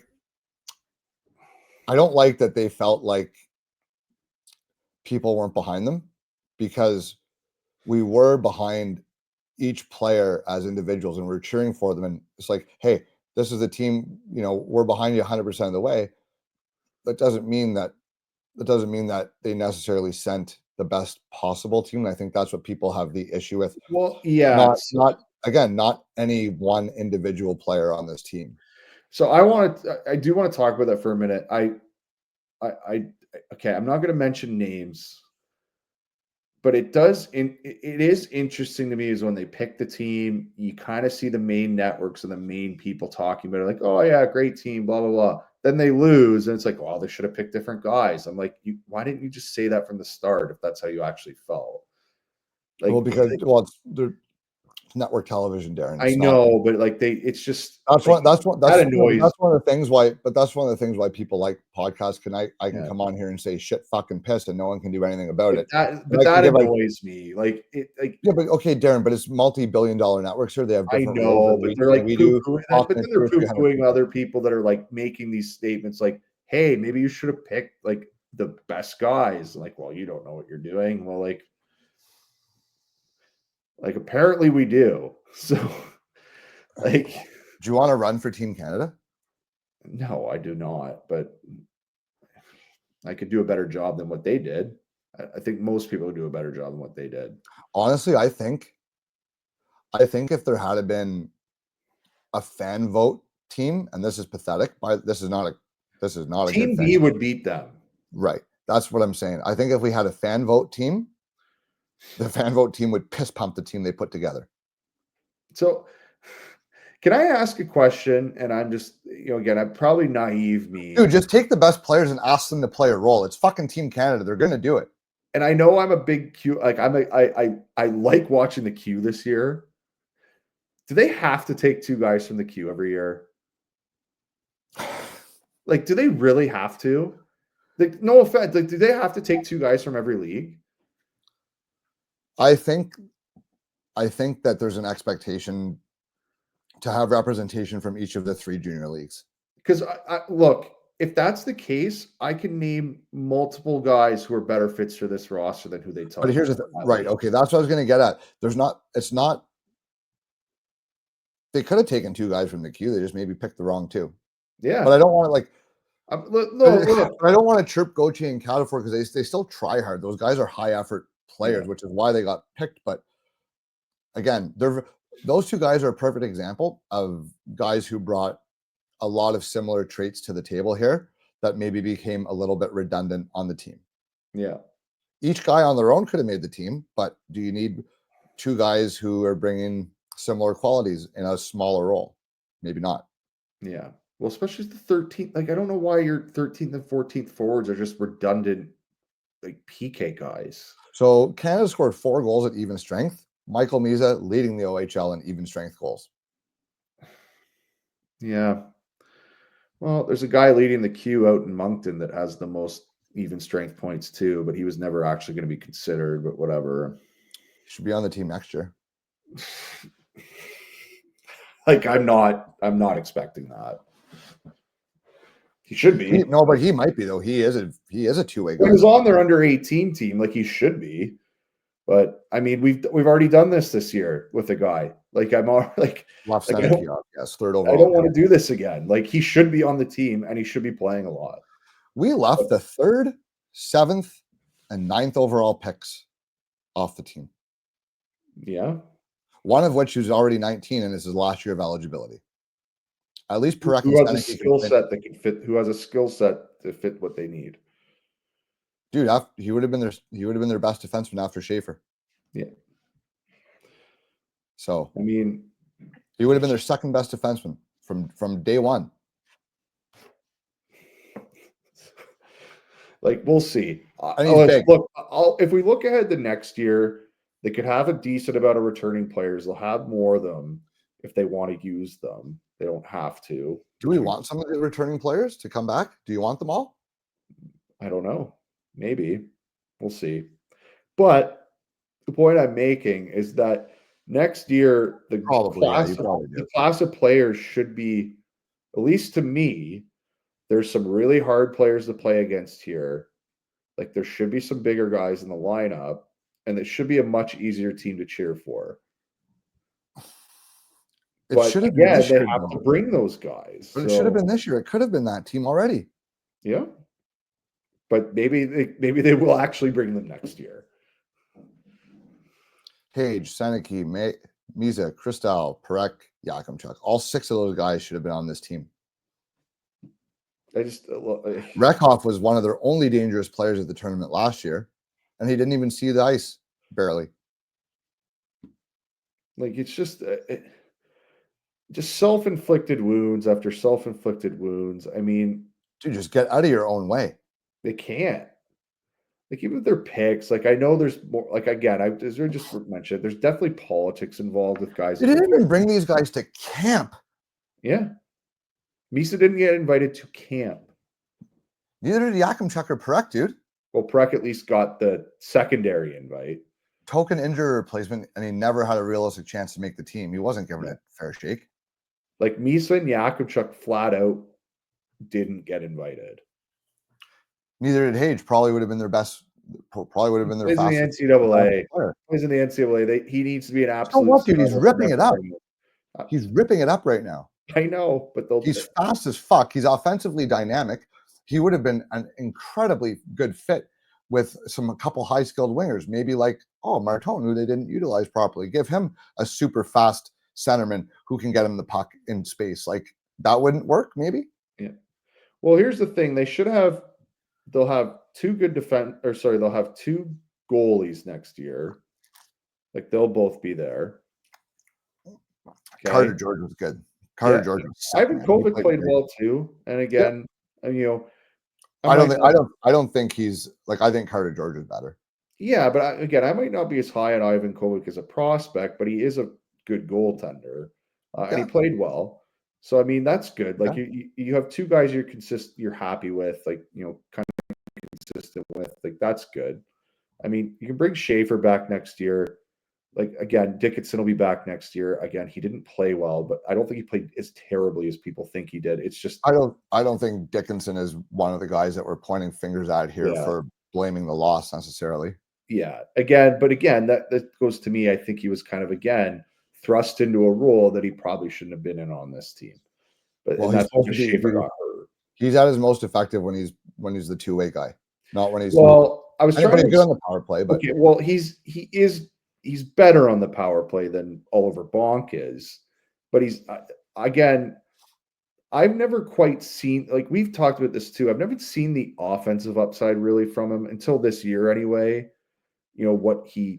don't like that they felt like people weren't behind them, because we were behind each player as individuals and we're cheering for them. And it's like, hey, this is the team, we're behind you 100% of the way. That doesn't mean that they necessarily sent the best possible team. And I think that's what people have the issue with. Well, yeah. Not any one individual player on this team. So I do want to talk about that for a minute. Okay, I'm not going to mention names, but it is interesting to me is when they pick the team, you kind of see the main networks and the main people talking about it, like, oh yeah, great team, blah, blah, blah. Then they lose, and it's like, well, they should have picked different guys. I'm like, why didn't you just say that from the start if that's how you actually felt? Like, it's network television, Darren. I know, but it's just that's one of the things why. But that's one of the things why people like podcasts. I can come on here and say shit, fucking piss, and no one can do anything about it. That annoys me. Yeah, but okay, Darren. But it's multi-billion-dollar networks here. They have different. I know, but they're like but then they're poo-pooing other people that are like making these statements, like, "Hey, maybe you should have picked like the best guys." Like, well, you don't know what you're doing. Well, like apparently we do. So, do you want to run for Team Canada? No, I do not. But I could do a better job than what they did. I think most people would do a better job than what they did. Honestly, I think if there had been a fan vote team, and this is pathetic, this is not a Team B would beat them. Right. That's what I'm saying. I think if we had a fan vote team, the fan vote team would piss pump the team they put together. So can I ask a question? And I'm just, again, I'm probably naive me. Dude, just take the best players and ask them to play a role. It's fucking Team Canada. They're going to do it. And I know I'm a big Q. I like watching the Q this year. Do they have to take two guys from the Q every year? Do they really have to? No offense. Do they have to take two guys from every league? I think that there's an expectation to have representation from each of the three junior leagues. Because look, if that's the case, I can name multiple guys who are better fits for this roster than who they took. But here's the right. Okay, that's what I was going to get at. It's not. They could have taken two guys from the Q. They just maybe picked the wrong two. Yeah. But I don't want to look. I don't want to chirp Gauthier and Cadafor because they still try hard. Those guys are high effort players, which is why they got picked. But again, those two guys are a perfect example of guys who brought a lot of similar traits to the table here that maybe became a little bit redundant on the team. Yeah. Each guy on their own could have made the team, but do you need two guys who are bringing similar qualities in a smaller role? Maybe not. Yeah. Well, especially the 13th. I don't know why your 13th and 14th forwards are just redundant, PK guys. So Canada scored 4 goals at even strength. Michael Miza leading the OHL in even strength goals. Yeah. Well, there's a guy leading the Q out in Moncton that has the most even strength points too, but he was never actually going to be considered, but whatever. He should be on the team next year. I'm not expecting that. He should be. But he might be though. He is a two-way guy. He was on their under 18 team, he should be. But I mean, we've already done this year with a guy. I'm all left center, yes, third overall. I don't want to do this again. He should be on the team and he should be playing a lot. We left the 3rd, 7th, and 9th overall picks off the team. Yeah. One of which is already 19 and this is last year of eligibility. At least who has a skill set that can fit. Who has a skill set to fit what they need. Dude, he would have been their best defenseman after Schaefer. Yeah. So I mean, he would have been their second best defenseman from day one. We'll see. If we look ahead to next year, they could have a decent amount of returning players. They'll have more of them if they want to use them. They don't have to. Do we want some of the returning players to come back? Do you want them all? I don't know. Maybe. We'll see. But the point I'm making is that next year, the class of players should be, at least to me, there's some really hard players to play against here. Like there should be some bigger guys in the lineup, and it should be a much easier team to cheer for. It But should have been again, this they year, have to though. bring those guys. But it should have So been this year. It could have been that team already. yeah. But maybe they will actually bring them next year. Page, Seneki, Miza, Kristal, Perek, Yakimchuk. All 6 of those guys should have been on this team. Rekhoff was one of their only dangerous players at the tournament last year, and he didn't even see the ice, barely. Like it's just self-inflicted wounds after self-inflicted wounds. I mean, dude, just get out of your own way. They can't. Like even if they're picks, like I know there's more. Like again, as I just mentioned, there's definitely politics involved with guys. They didn't even bring these guys to camp. Yeah, Misa didn't get invited to camp. Neither did Yakimchuk or Perek, dude. Well, Perek at least got the secondary invite. Token injury replacement, and he never had a realistic chance to make the team. He wasn't given a fair shake. Like Misa and Yakimchuk flat out didn't get invited. Neither did Hage. Probably would have been their best. Probably would have been their He's fastest. in the NCAA. He's in the NCAA. He needs to be an absolute. So what, dude? He's ripping it up. He's ripping it up right now. I know, but he's fast as fuck. He's offensively dynamic. He would have been an incredibly good fit with a couple high skilled wingers, maybe like Martone, who they didn't utilize properly. Give him a super fast centerman who can get him the puck in space. Like that wouldn't work, maybe. Yeah. Well, here's the thing: they'll have two they'll have two goalies next year. Like they'll both be there. Okay. Carter George was good. George was sick, Ivan Kovic played well too. And again, I don't think he's like, I think Carter George is better. Yeah, but I might not be as high on Ivan Kovic as a prospect, but he is a good goaltender, and he played well. So I mean, that's good. Like you have two guys you're happy with, like kind of consistent with. Like that's good. I mean, you can bring Schaefer back next year. Like again, Dickinson will be back next year. Again, he didn't play well, but I don't think he played as terribly as people think he did. It's just I don't think Dickinson is one of the guys that we're pointing fingers at here for blaming the loss necessarily. Yeah. Again, that goes to me. I think he was kind of thrust into a role that he probably shouldn't have been in on this team. But that's because Schaefer got hurt. He's at his most effective when he's the two-way guy, not when he's I was trying to good on the power play, but he's better on the power play than Oliver Bonk is. But he's again, I've never quite seen, like we've talked about this too. I've never seen the offensive upside really from him until this year anyway. What he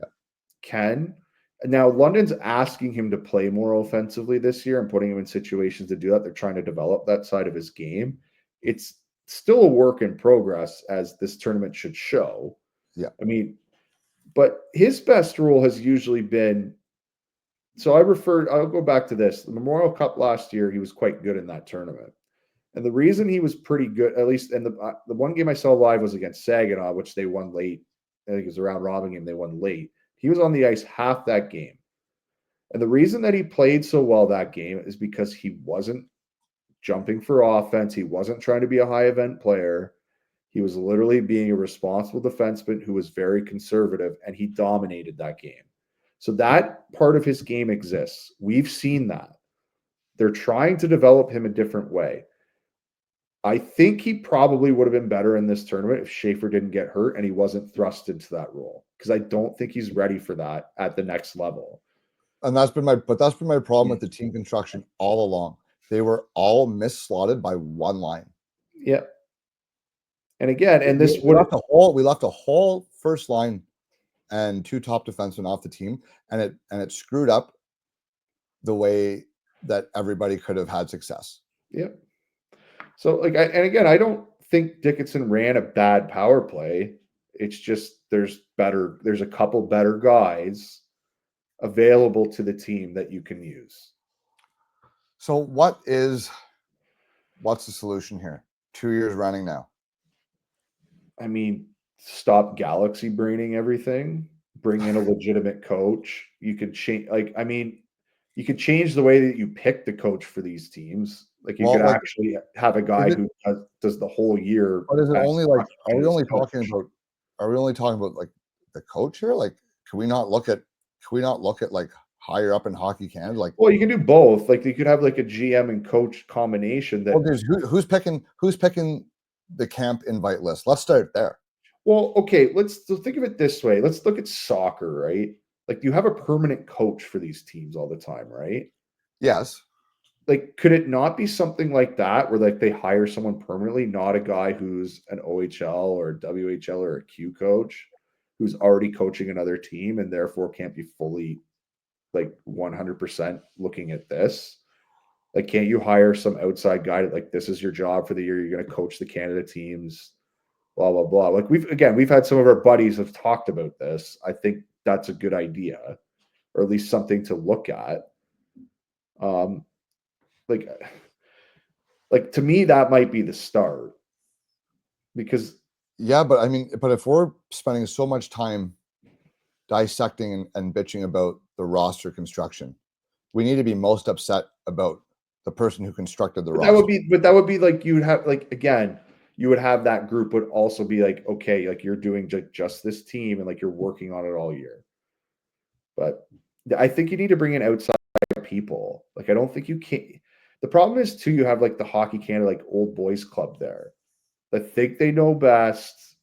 can. Now London's asking him to play more offensively this year and putting him in situations to do that. They're trying to develop that side of his game. It's still a work in progress, as this tournament should show. Yeah. I mean, but his best role has usually been, I'll go back to this. The Memorial Cup last year, he was quite good in that tournament. And the reason he was pretty good, at least, and the one game I saw live was against Saginaw, which they won late. I think it was a round robin game. They won late. He was on the ice half that game. And the reason that he played so well that game is because he wasn't jumping for offense. He wasn't trying to be a high event player. He was literally being a responsible defenseman who was very conservative, and he dominated that game. So that part of his game exists. We've seen that. They're trying to develop him a different way. I think he probably would have been better in this tournament if Schaefer didn't get hurt and he wasn't thrust into that role, because I don't think he's ready for that at the next level. And that's been my problem with the team construction all along. They were all misslotted by one line. Yeah. And again, we left a whole first line and two top defensemen off the team, and it screwed up the way that everybody could have had success. Yep. So I don't think Dickinson ran a bad power play. It's just there's a couple better guys available to the team that you can use. So what's the solution here? 2 years running now. I mean, stop galaxy braining everything, bring in a legitimate coach. You could change, you could change the way that you pick the coach for these teams. Like you could actually have a guy who does the whole year. But is it only are we only talking about are we only talking about like the coach here? Like, can we not look at like higher up in Hockey Canada? Like, well, you can do both. Like you could have like a GM and coach combination that. well, who's picking the camp invite list? Let's start there. Well, okay, let's think of it this way. Let's look at soccer, right? Like you have a permanent coach for these teams all the time, right? Yes. Like, could it not be something like that where like they hire someone permanently, not a guy who's an OHL or WHL or a Q coach who's already coaching another team and therefore can't be fully like 100% looking at this? Like, can't you hire some outside guy that like this is your job for the year? You're going to coach the Canada teams, blah blah blah. Like we've had some of our buddies have talked about this. I think that's a good idea, or at least something to look at. Like to me, that might be the start. Because yeah, but I mean, but if we're spending so much time dissecting and bitching about the roster construction, we need to be most upset about the person who constructed the roster. That would be like you would have like again, you would have that group would also be like, okay, like you're doing just this team and like you're working on it all year. But I think you need to bring in outside people. Like I don't think you can. The problem is too, you have like the Hockey Canada like old boys club there that think they know best.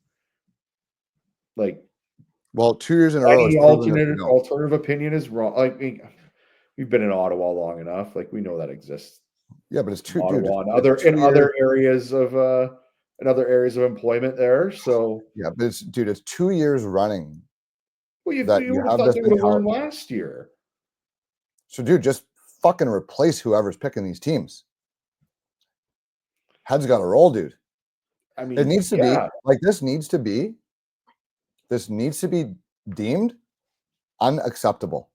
Like, well, 2 years in a row, alternative opinion is wrong. Like, I mean, we've been in Ottawa long enough. Like, we know that exists. Yeah, but it's true. Ottawa and other areas of employment there. So yeah, but it's 2 years running. Well, you would have thought they would have learned last year. So, dude, just fucking replace whoever's picking these teams. Heads got to roll, dude. I mean, it needs to be like this needs to be deemed unacceptable,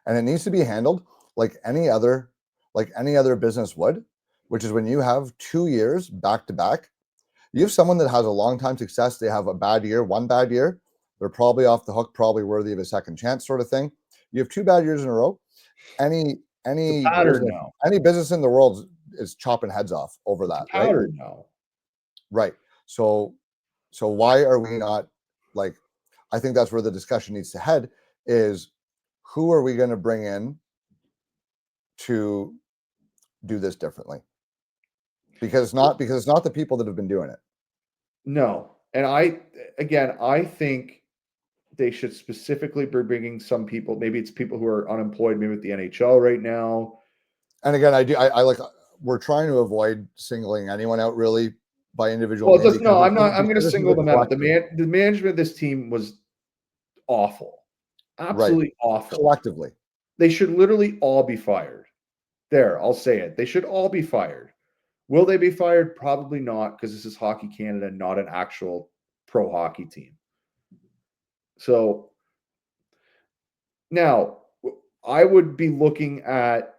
and it needs to be handled like any other business would, which is when you have 2 years back to back. You have someone that has a long time success. They have a bad year, one bad year. They're probably off the hook, probably worthy of a second chance, sort of thing. You have 2 bad years in a row. Any business in the world is chopping heads off over that, right? Now. Right. So why are we not like? I think that's where the discussion needs to head. Is who are we going to bring in to do this differently? Because it's not the people that have been doing it. No, and I think they should specifically be bringing some people. Maybe it's people who are unemployed, maybe at the NHL right now. And again, I like. We're trying to avoid singling anyone out really by individual. Well, no, I'm not. I'm going to single them out. The management of this team was awful, absolutely awful. Collectively, they should literally all be fired. There, I'll say it. They should all be fired. Will they be fired? Probably not, because this is Hockey Canada, not an actual pro hockey team. So now I would be looking at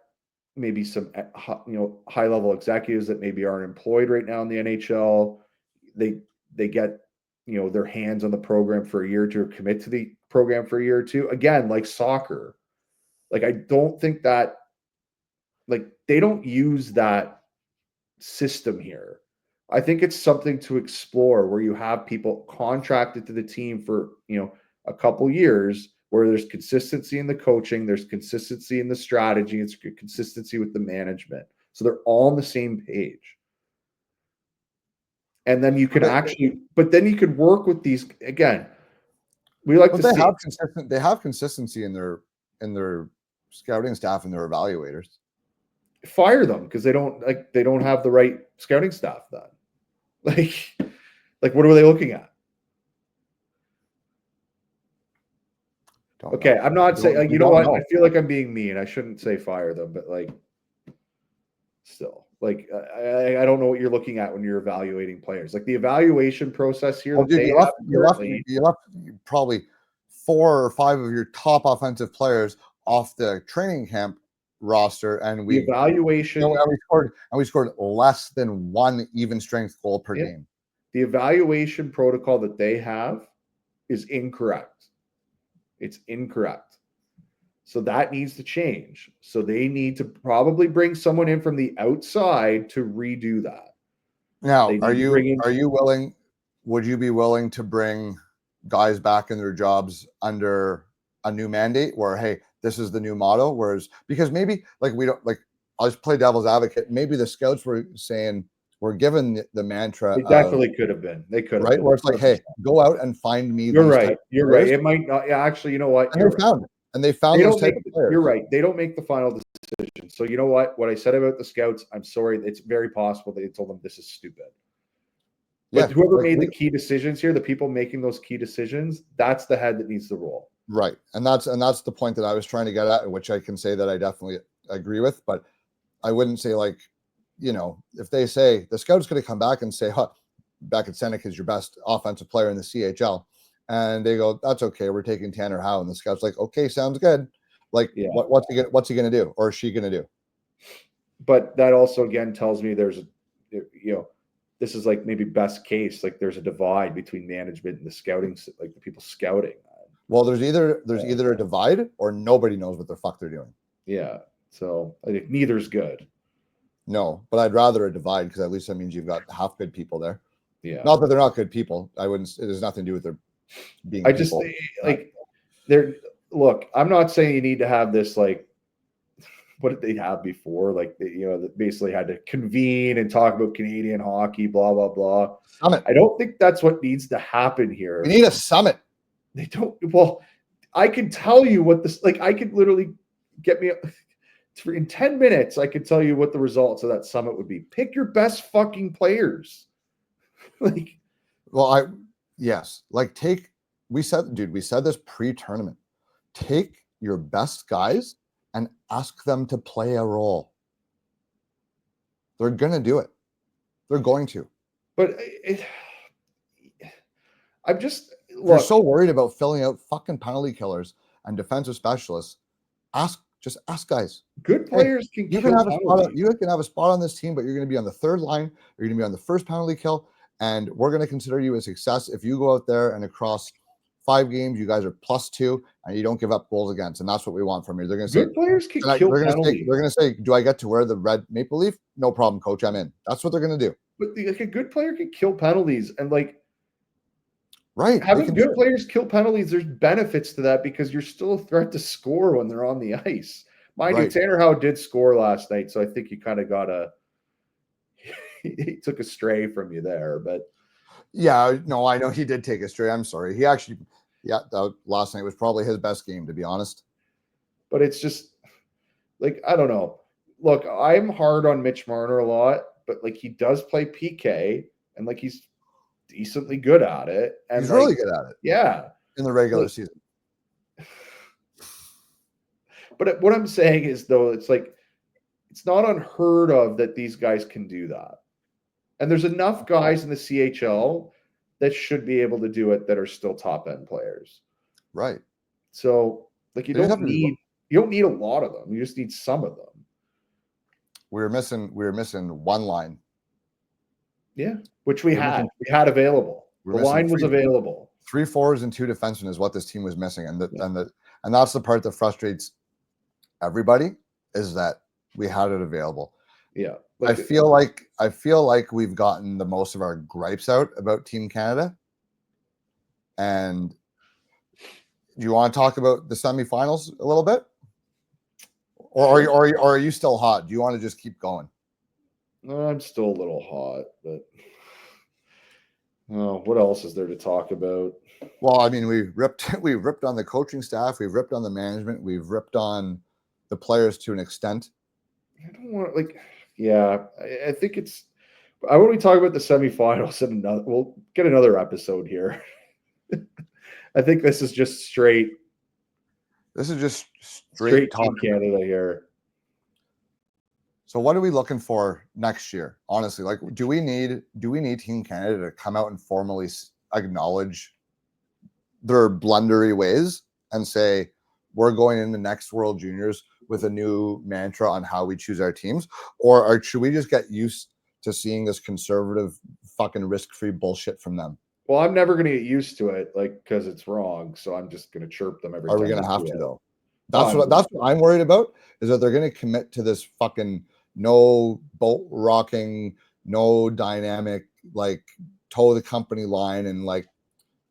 maybe some high level executives that maybe aren't employed right now in the NHL. They get their hands on the program for a year or two, or commit to the program for a year or two. Again, like soccer, like I don't think that like they don't use that system here. I think it's something to explore where you have people contracted to the team for a couple years, where there's consistency in the coaching, there's consistency in the strategy, it's consistency with the management. So they're all on the same page. And then you can then you could work with these again. We like to see they have consistency in their scouting staff and their evaluators. Fire them because they don't have the right scouting staff then. Like what are they looking at? Okay, I'm not saying you know what? I feel like I'm being mean. I shouldn't say fire them, but like still, like I don't know what you're looking at when you're evaluating players. Like the evaluation process here. Well, dude, you left probably 4 or 5 of your top offensive players off the training camp roster, and we scored less than 1 even strength goal per game. The evaluation protocol that they have is incorrect. It's incorrect. So that needs to change. So they need to probably bring someone in from the outside to redo that. Now, would you be willing to bring guys back in their jobs under a new mandate where, hey, this is the new motto. Whereas, because maybe like we don't like, I'll just play devil's advocate. Maybe the scouts were saying, we're given the mantra. They definitely could have been. They could have right been. Where it's like, hey, go out and find me. You're these right. type You're right. It might not. Yeah, actually, you know what? And they found those type of players. You're right. They don't make the final decision. So you know what? What I said about the scouts, I'm sorry. It's very possible they told them this is stupid. But whoever made the key decisions here, the people making those key decisions, that's the head that needs the role. Right. And that's the point that I was trying to get at, which I can say that I definitely agree with, but I wouldn't say like, you know, if they say the scout's going to come back and say, Beckett Seneca is your best offensive player in the CHL. And they go, that's okay. We're taking Tanner Howe. And the scout's like, okay, sounds good. Like, what's he going to do? Or is she going to do? But that also, again, tells me there's, you know, this is like maybe best case. Like there's a divide between management and the scouting, like the people scouting. Well, there's either a divide or nobody knows what the fuck they're doing. Yeah. So I think neither's good. No, but I'd rather a divide because at least that means you've got half good people there. Yeah. Not that they're not good people. It has nothing to do with their being. I just like look, I'm not saying you need to have this like, what did they have before? Like, they basically had to convene and talk about Canadian hockey, blah, blah, blah. Summit. I don't think that's what needs to happen here. We need a summit. They don't. Well, I can tell you what this, like, I could literally get me in 10 minutes. I could tell you what the results of that summit would be. Pick your best fucking players. Like, well, we said this pre-tournament. Take your best guys and ask them to play a role. They're going to do it. They're going to. But I'm just... They're so worried about filling out fucking penalty killers and defensive specialists. Just ask guys. Good players can you can have a spot on this team, but you're going to be on the third line. You're going to be on the first penalty kill, and we're going to consider you a success if you go out there and across 5 games, you guys are +2 and you don't give up goals against, and that's what we want from you. They're going to say good players can kill penalties. They're going to say, "Do I get to wear the red maple leaf? No problem, coach. I'm in." That's what they're going to do. But like a good player can kill penalties, and like. Right. Having good players kill penalties, there's benefits to that because you're still a threat to score when they're on the ice. Mind you, Tanner Howe did score last night, so I think you kind of got he took a stray from you there. But yeah, no, I know he did take a stray. I'm sorry. He actually, last night was probably his best game, to be honest. But it's just like, I don't know. Look, I'm hard on Mitch Marner a lot, but like he does play PK, and like he's decently good at it. And he's really good at it. Yeah. In the regular season. But what I'm saying is, though, it's like, it's not unheard of that these guys can do that. And there's enough guys in the CHL that should be able to do it that are still top-end players. Right. So, like, you don't need a lot of them. You just need some of them. We were missing one line. Yeah, which we had available. The line was available. 3 forwards and 2 defensemen is what this team was missing, and that's the part that frustrates everybody, is that we had it available. Yeah, I feel like we've gotten the most of our gripes out about Team Canada. And do you want to talk about the semifinals a little bit, or are you still hot? Do you want to just keep going? No, I'm still a little hot, but what else is there to talk about? Well, I mean, we've ripped on the coaching staff, we've ripped on the management, we've ripped on the players to an extent. I don't want I think it's. I want to talk about the semifinals and we'll get another episode here. I think this is just straight. This is just straight Team Canada here. So what are we looking for next year? Honestly, like, do we need Team Canada to come out and formally acknowledge their blundery ways and say, we're going in the next World Juniors with a new mantra on how we choose our teams? Or should we just get used to seeing this conservative fucking risk-free bullshit from them? Well, I'm never going to get used to it, like, because it's wrong. So I'm just going to chirp them every time. Are we going to have to, though? That's what I'm worried about, is that they're going to commit to this fucking no boat rocking, no dynamic, like, toe the company line, and like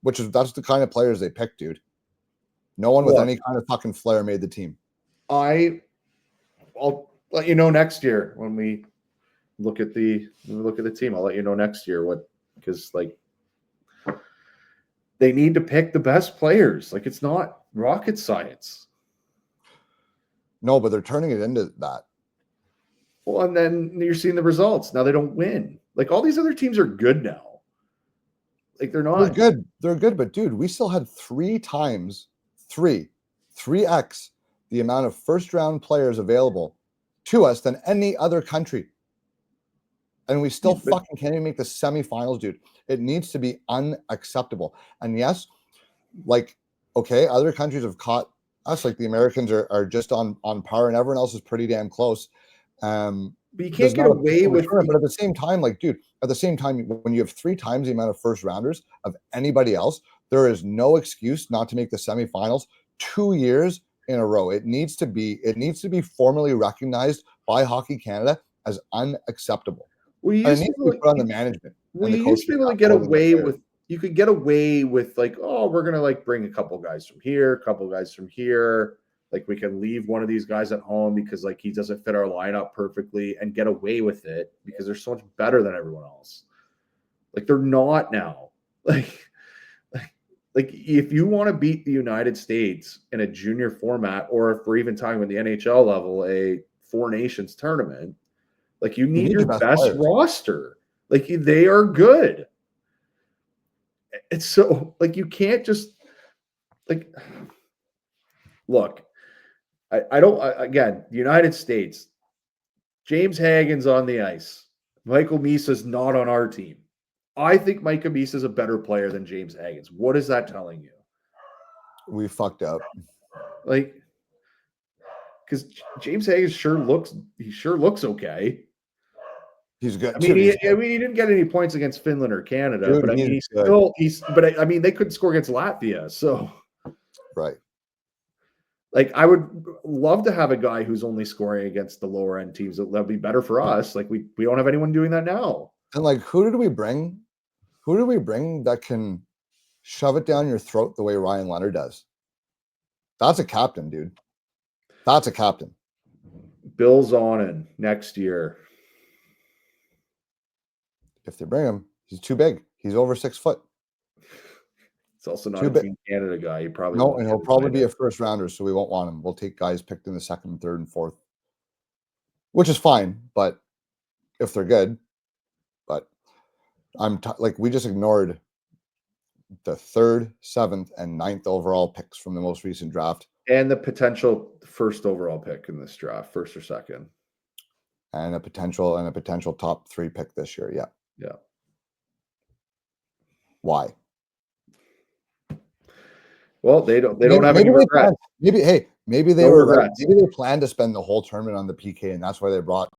that's the kind of players they pick, dude. No one with any kind of fucking flair made the team. I'll let you know next year when we look at the team. I'll let you know next year because like they need to pick the best players. Like it's not rocket science. No, but they're turning it into that. Well, and then you're seeing the results. Now they don't win. Like all these other teams are good now. Like they're not. They're good, but dude, we still had 3x the amount of first round players available to us than any other country. And we still fucking can't even make the semifinals, dude. It needs to be unacceptable. And yes, like, okay, other countries have caught us, like the Americans are just on par and everyone else is pretty damn close. But you can't get away with it. But at the same time, like, dude, when you have 3x the amount of first rounders of anybody else, there is no excuse not to make the semifinals 2 years in a row. It needs to be formally recognized by Hockey Canada as unacceptable. Well, you used to put on the management. Well, you used to be able to get away with. You could get away with like, oh, we're gonna like bring a couple guys from here, a couple guys from here. Like we can leave one of these guys at home because like he doesn't fit our lineup perfectly and get away with it because they're so much better than everyone else. Like they're not now. Like if you want to beat the United States in a junior format, or if we're even talking about the NHL level, a Four Nations tournament, like you need your best roster. Like they are good. It's so like you can't just like look. I don't again, the United States, James Hagen's on the ice. Michael Misa's not on our team. I think Micah Misa is a better player than James Hagen's. What is that telling you? We fucked up. Like, because James Hagen sure looks okay. He's good. I mean, he didn't get any points against Finland or Canada, dude, but I mean, I mean, they couldn't score against Latvia, so right. Like, I would love to have a guy who's only scoring against the lower end teams. That'd be better for us. Like, we don't have anyone doing that now. And like, who did we bring? Who do we bring that can shove it down your throat the way Ryan Leonard does? That's a captain, dude. That's a captain. Bill Zonin next year. If they bring him, he's too big. He's over 6 foot. It's also not a Team Canada guy. He probably and he'll probably be a first rounder, so we won't want him. We'll take guys picked in the second, third, and fourth, which is fine. But if they're good, but we just ignored the 3rd, 7th, and 9th overall picks from the most recent draft, and the potential first overall pick in this draft, first or second, and a potential top 3 pick this year. Yeah. Why? Well, they don't have any regrets. Maybe they planned to spend the whole tournament on the PK, and that's why they brought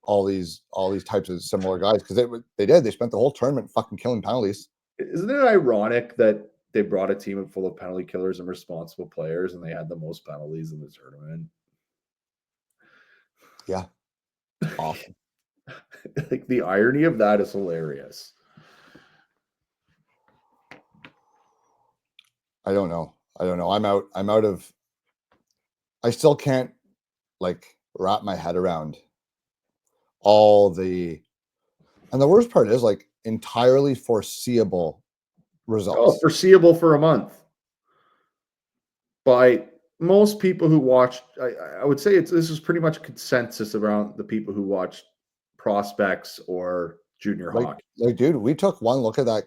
all these types of similar guys, because they spent the whole tournament fucking killing penalties. Isn't it ironic that they brought a team full of penalty killers and responsible players, and they had the most penalties in the tournament? Yeah, awesome. Like the irony of that is hilarious. I don't know. I'm out of. I still can't wrap my head around all the, and the worst part is entirely foreseeable results. Oh, foreseeable for a month by most people who watched. I would say this is pretty much consensus around the people who watched prospects or junior hockey. Dude, we took one look at that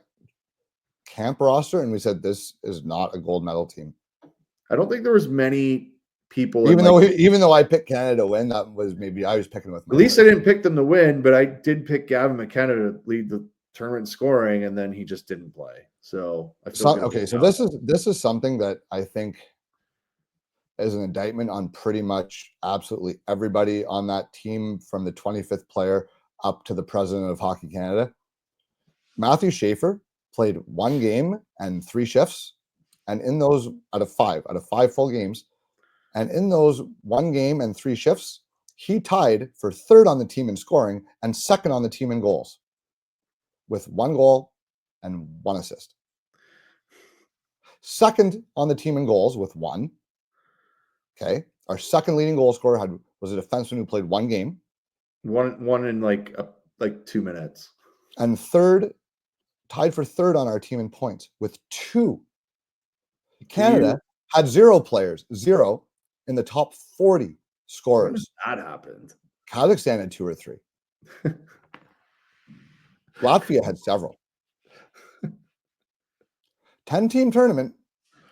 camp roster and we said this is not a gold medal team. I don't think there was many people, even though I picked Canada to win. That was maybe I was picking with. At least I didn't pick them to win, but I did pick Gavin McKenna to lead the tournament scoring, and then he just didn't play. So I feel okay. So this is something that I think is an indictment on pretty much absolutely everybody on that team, from the 25th player up to the president of Hockey Canada. Matthew Schaefer played 1 game and 3 shifts, and in those out of 5 full games, and in those 1 game and 3 shifts, he tied for 3rd on the team in scoring and 2nd on the team in goals, with 1 goal and 1 assist. Second on the team in goals with 1. Okay. Our second leading goal scorer was a defenseman who played 1 game. One in like 2 minutes. And tied for third on our team in points with 2. Canada had 0 players, 0 in the top 40 scorers. When that happened. Kazakhstan had 2 or 3. Latvia had several. 10-team tournament,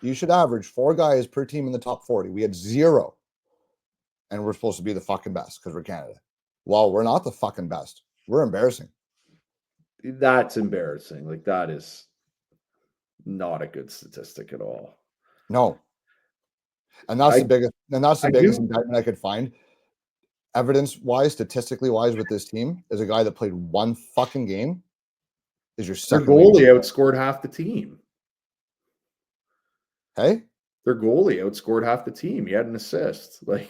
you should average 4 guys per team in the top 40. We had 0. And we're supposed to be the fucking best because we're Canada. Well, we're not the fucking best. We're embarrassing. That's embarrassing. Like, that is not a good statistic at all. No. And that's the biggest indictment I could find. Evidence-wise, statistically-wise, with this team is a guy that played 1 fucking game. Is your second goalie outscored half the team. Hey? Their goalie outscored half the team. He had an assist. Like,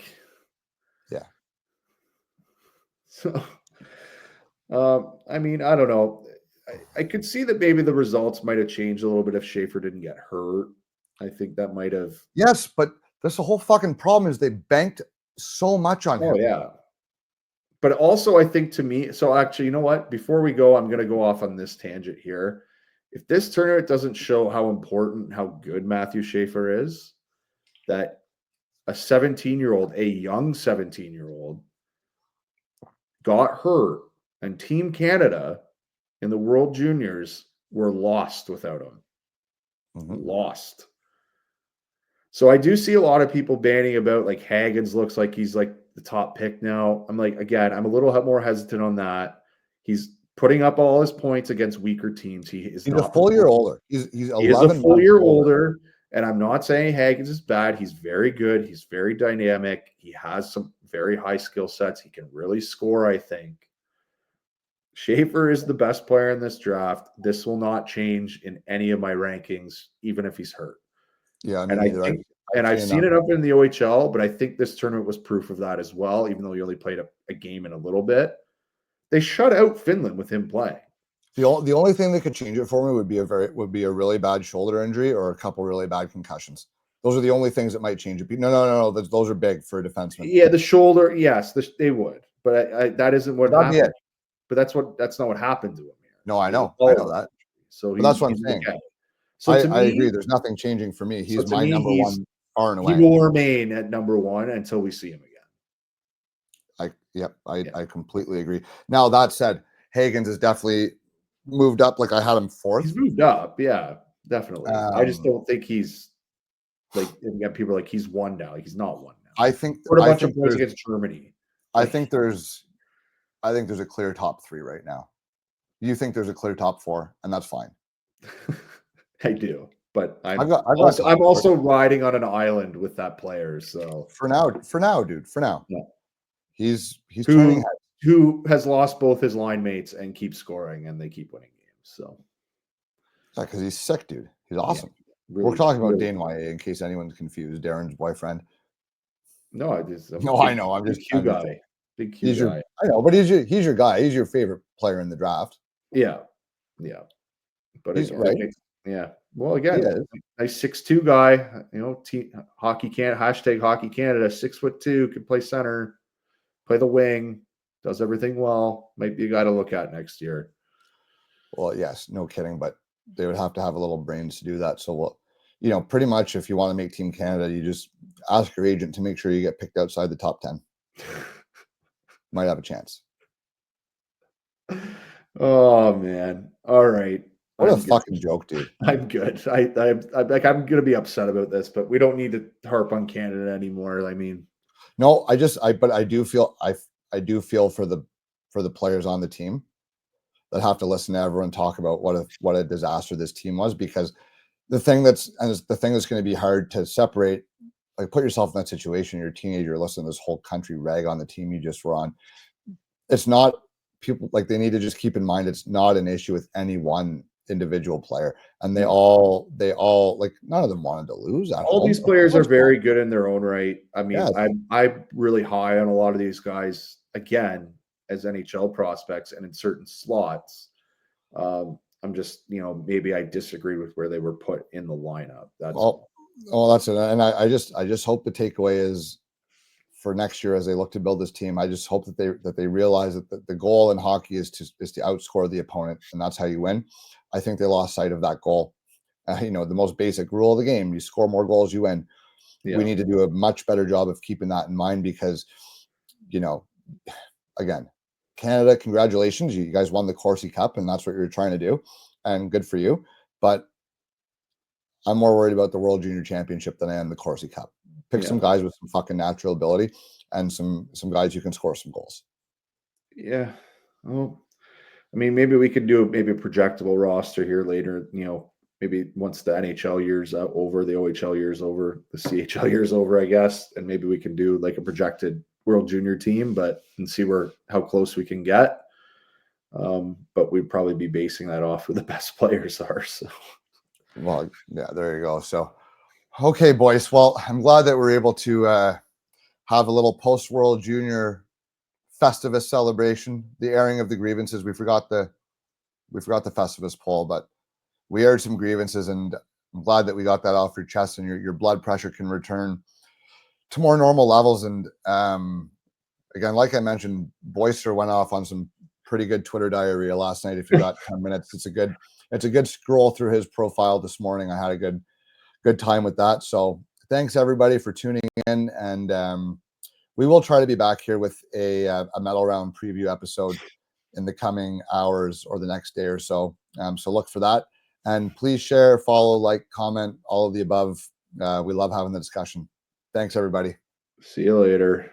yeah. So, I mean, I don't know. I could see that maybe the results might have changed a little bit if Schaefer didn't get hurt. I think that might have. Yes, but that's the whole fucking problem is they banked so much on him. Oh, yeah. But also, I think to me, so actually, you know what? Before we go, I'm going to go off on this tangent here. If this tournament doesn't show how important, how good Matthew Schaefer is, that a 17-year-old, a young 17-year-old, got hurt, and Team Canada in the World Juniors were lost without him. Lost. So I do see a lot of people banning about, like, Hagens looks like he's like the top pick now. I'm like, again, I'm a little more hesitant on that. He's putting up all his points against weaker teams. He's a full year older. He's 11 a full year older. And I'm not saying Hagens is bad. He's very good. He's very dynamic. He has some very high skill sets. He can really score, I think. Schaefer is the best player in this draft. This will not change in any of my rankings, even if he's hurt. Yeah, and I've seen it up in the OHL, but I think this tournament was proof of that as well, even though he only played a game in a little bit. They shut out Finland with him playing. The only thing that could change it for me would be a really bad shoulder injury or a couple really bad concussions. Those are the only things that might change it. No. Those are big for a defenseman. Yeah, the shoulder, yes, they would, but that isn't what happened. But that's not what happened to him here. No, I know that. So that's what I'm saying. Okay. So I agree. There's nothing changing for me. He's my number 1 far and away. He will remain at number 1 until we see him again. I completely agree. Now, that said, Hagens has definitely moved up. Like, I had him 4th. He's moved up. Yeah, definitely. I just don't think he's like, people are like, he's 1 now. Like, he's not 1 now. I think a bunch of points against Germany. I think there's a clear top 3 right now. You think there's a clear top 4, and that's fine. I do, but I'm also riding on an island with that player. So for now, dude. For now, yeah. He's turning heads. Who has lost both his line mates and keeps scoring, and they keep winning games. So yeah, because he's sick, dude. He's awesome. Yeah, really, we're talking about Dane Wyatt in case anyone's confused. Darren's boyfriend. No, I know. I'm just Q guy. Big Q guy. I know, but he's your guy. He's your favorite player in the draft. Yeah. But he's right. Yeah. Well, again, nice 6'2" guy. You know, Hockey Canada, #Hockey Canada, 6'2", can play center, play the wing, does everything well. Might be a guy to look at next year. Well, yes, no kidding, but they would have to have a little brains to do that. So, pretty much if you want to make Team Canada, you just ask your agent to make sure you get picked outside the top 10. Might have a chance. Oh, man. All right. What a fucking joke, dude. I'm good. I'm going to be upset about this, but we don't need to harp on Canada anymore. I mean, no, but I do feel for the players on the team that have to listen to everyone talk about what a disaster this team was, because the thing that's going to be hard to separate, like, put yourself in that situation. You're a teenager, listening to this whole country rag on the team you just were on. It's not people, like, they need to just keep in mind it's not an issue with any one individual player, and they all like, none of them wanted to lose. All these players are very good in their own right. I mean, I'm really high on a lot of these guys, again, as NHL prospects and in certain slots. I'm I'm just, maybe I disagree with where they were put in the lineup. That's all. Oh, that's it. And I just hope the takeaway is for next year as they look to build this team. I just hope that they realize that the goal in hockey is to outscore the opponent, and that's how you win. I think they lost sight of that goal. The most basic rule of the game: you score more goals, you win. Yeah. We need to do a much better job of keeping that in mind because, again, Canada, congratulations, you guys won the Corsi Cup, and that's what you're trying to do, and good for you. But I'm more worried about the World Junior Championship than I am the Corsi Cup. Pick some guys with some fucking natural ability and some guys who can score some goals. Yeah. Well, I mean, maybe we could do maybe a projectable roster here later, maybe once the NHL year's over, the OHL year's over, the CHL year's over, I guess, and maybe we can do like a projected World Junior team, and see how close we can get. But we'd probably be basing that off who the best players are. So, well, yeah, there you go. So, okay, boys. Well, I'm glad that we're able to have a little post-World Junior Festivus celebration, the airing of the grievances. We forgot the Festivus poll, but we aired some grievances, and I'm glad that we got that off your chest, and your blood pressure can return to more normal levels. And again, like I mentioned, Boyster went off on some pretty good Twitter diarrhea last night. If you got 10 minutes, it's a good scroll through his profile this morning. I had a good time with that. So thanks everybody for tuning in, and we will try to be back here with a medal round preview episode in the coming hours or the next day or so. So look for that, and please share, follow, like, comment, all of the above. We love having the discussion. Thanks everybody. See you later.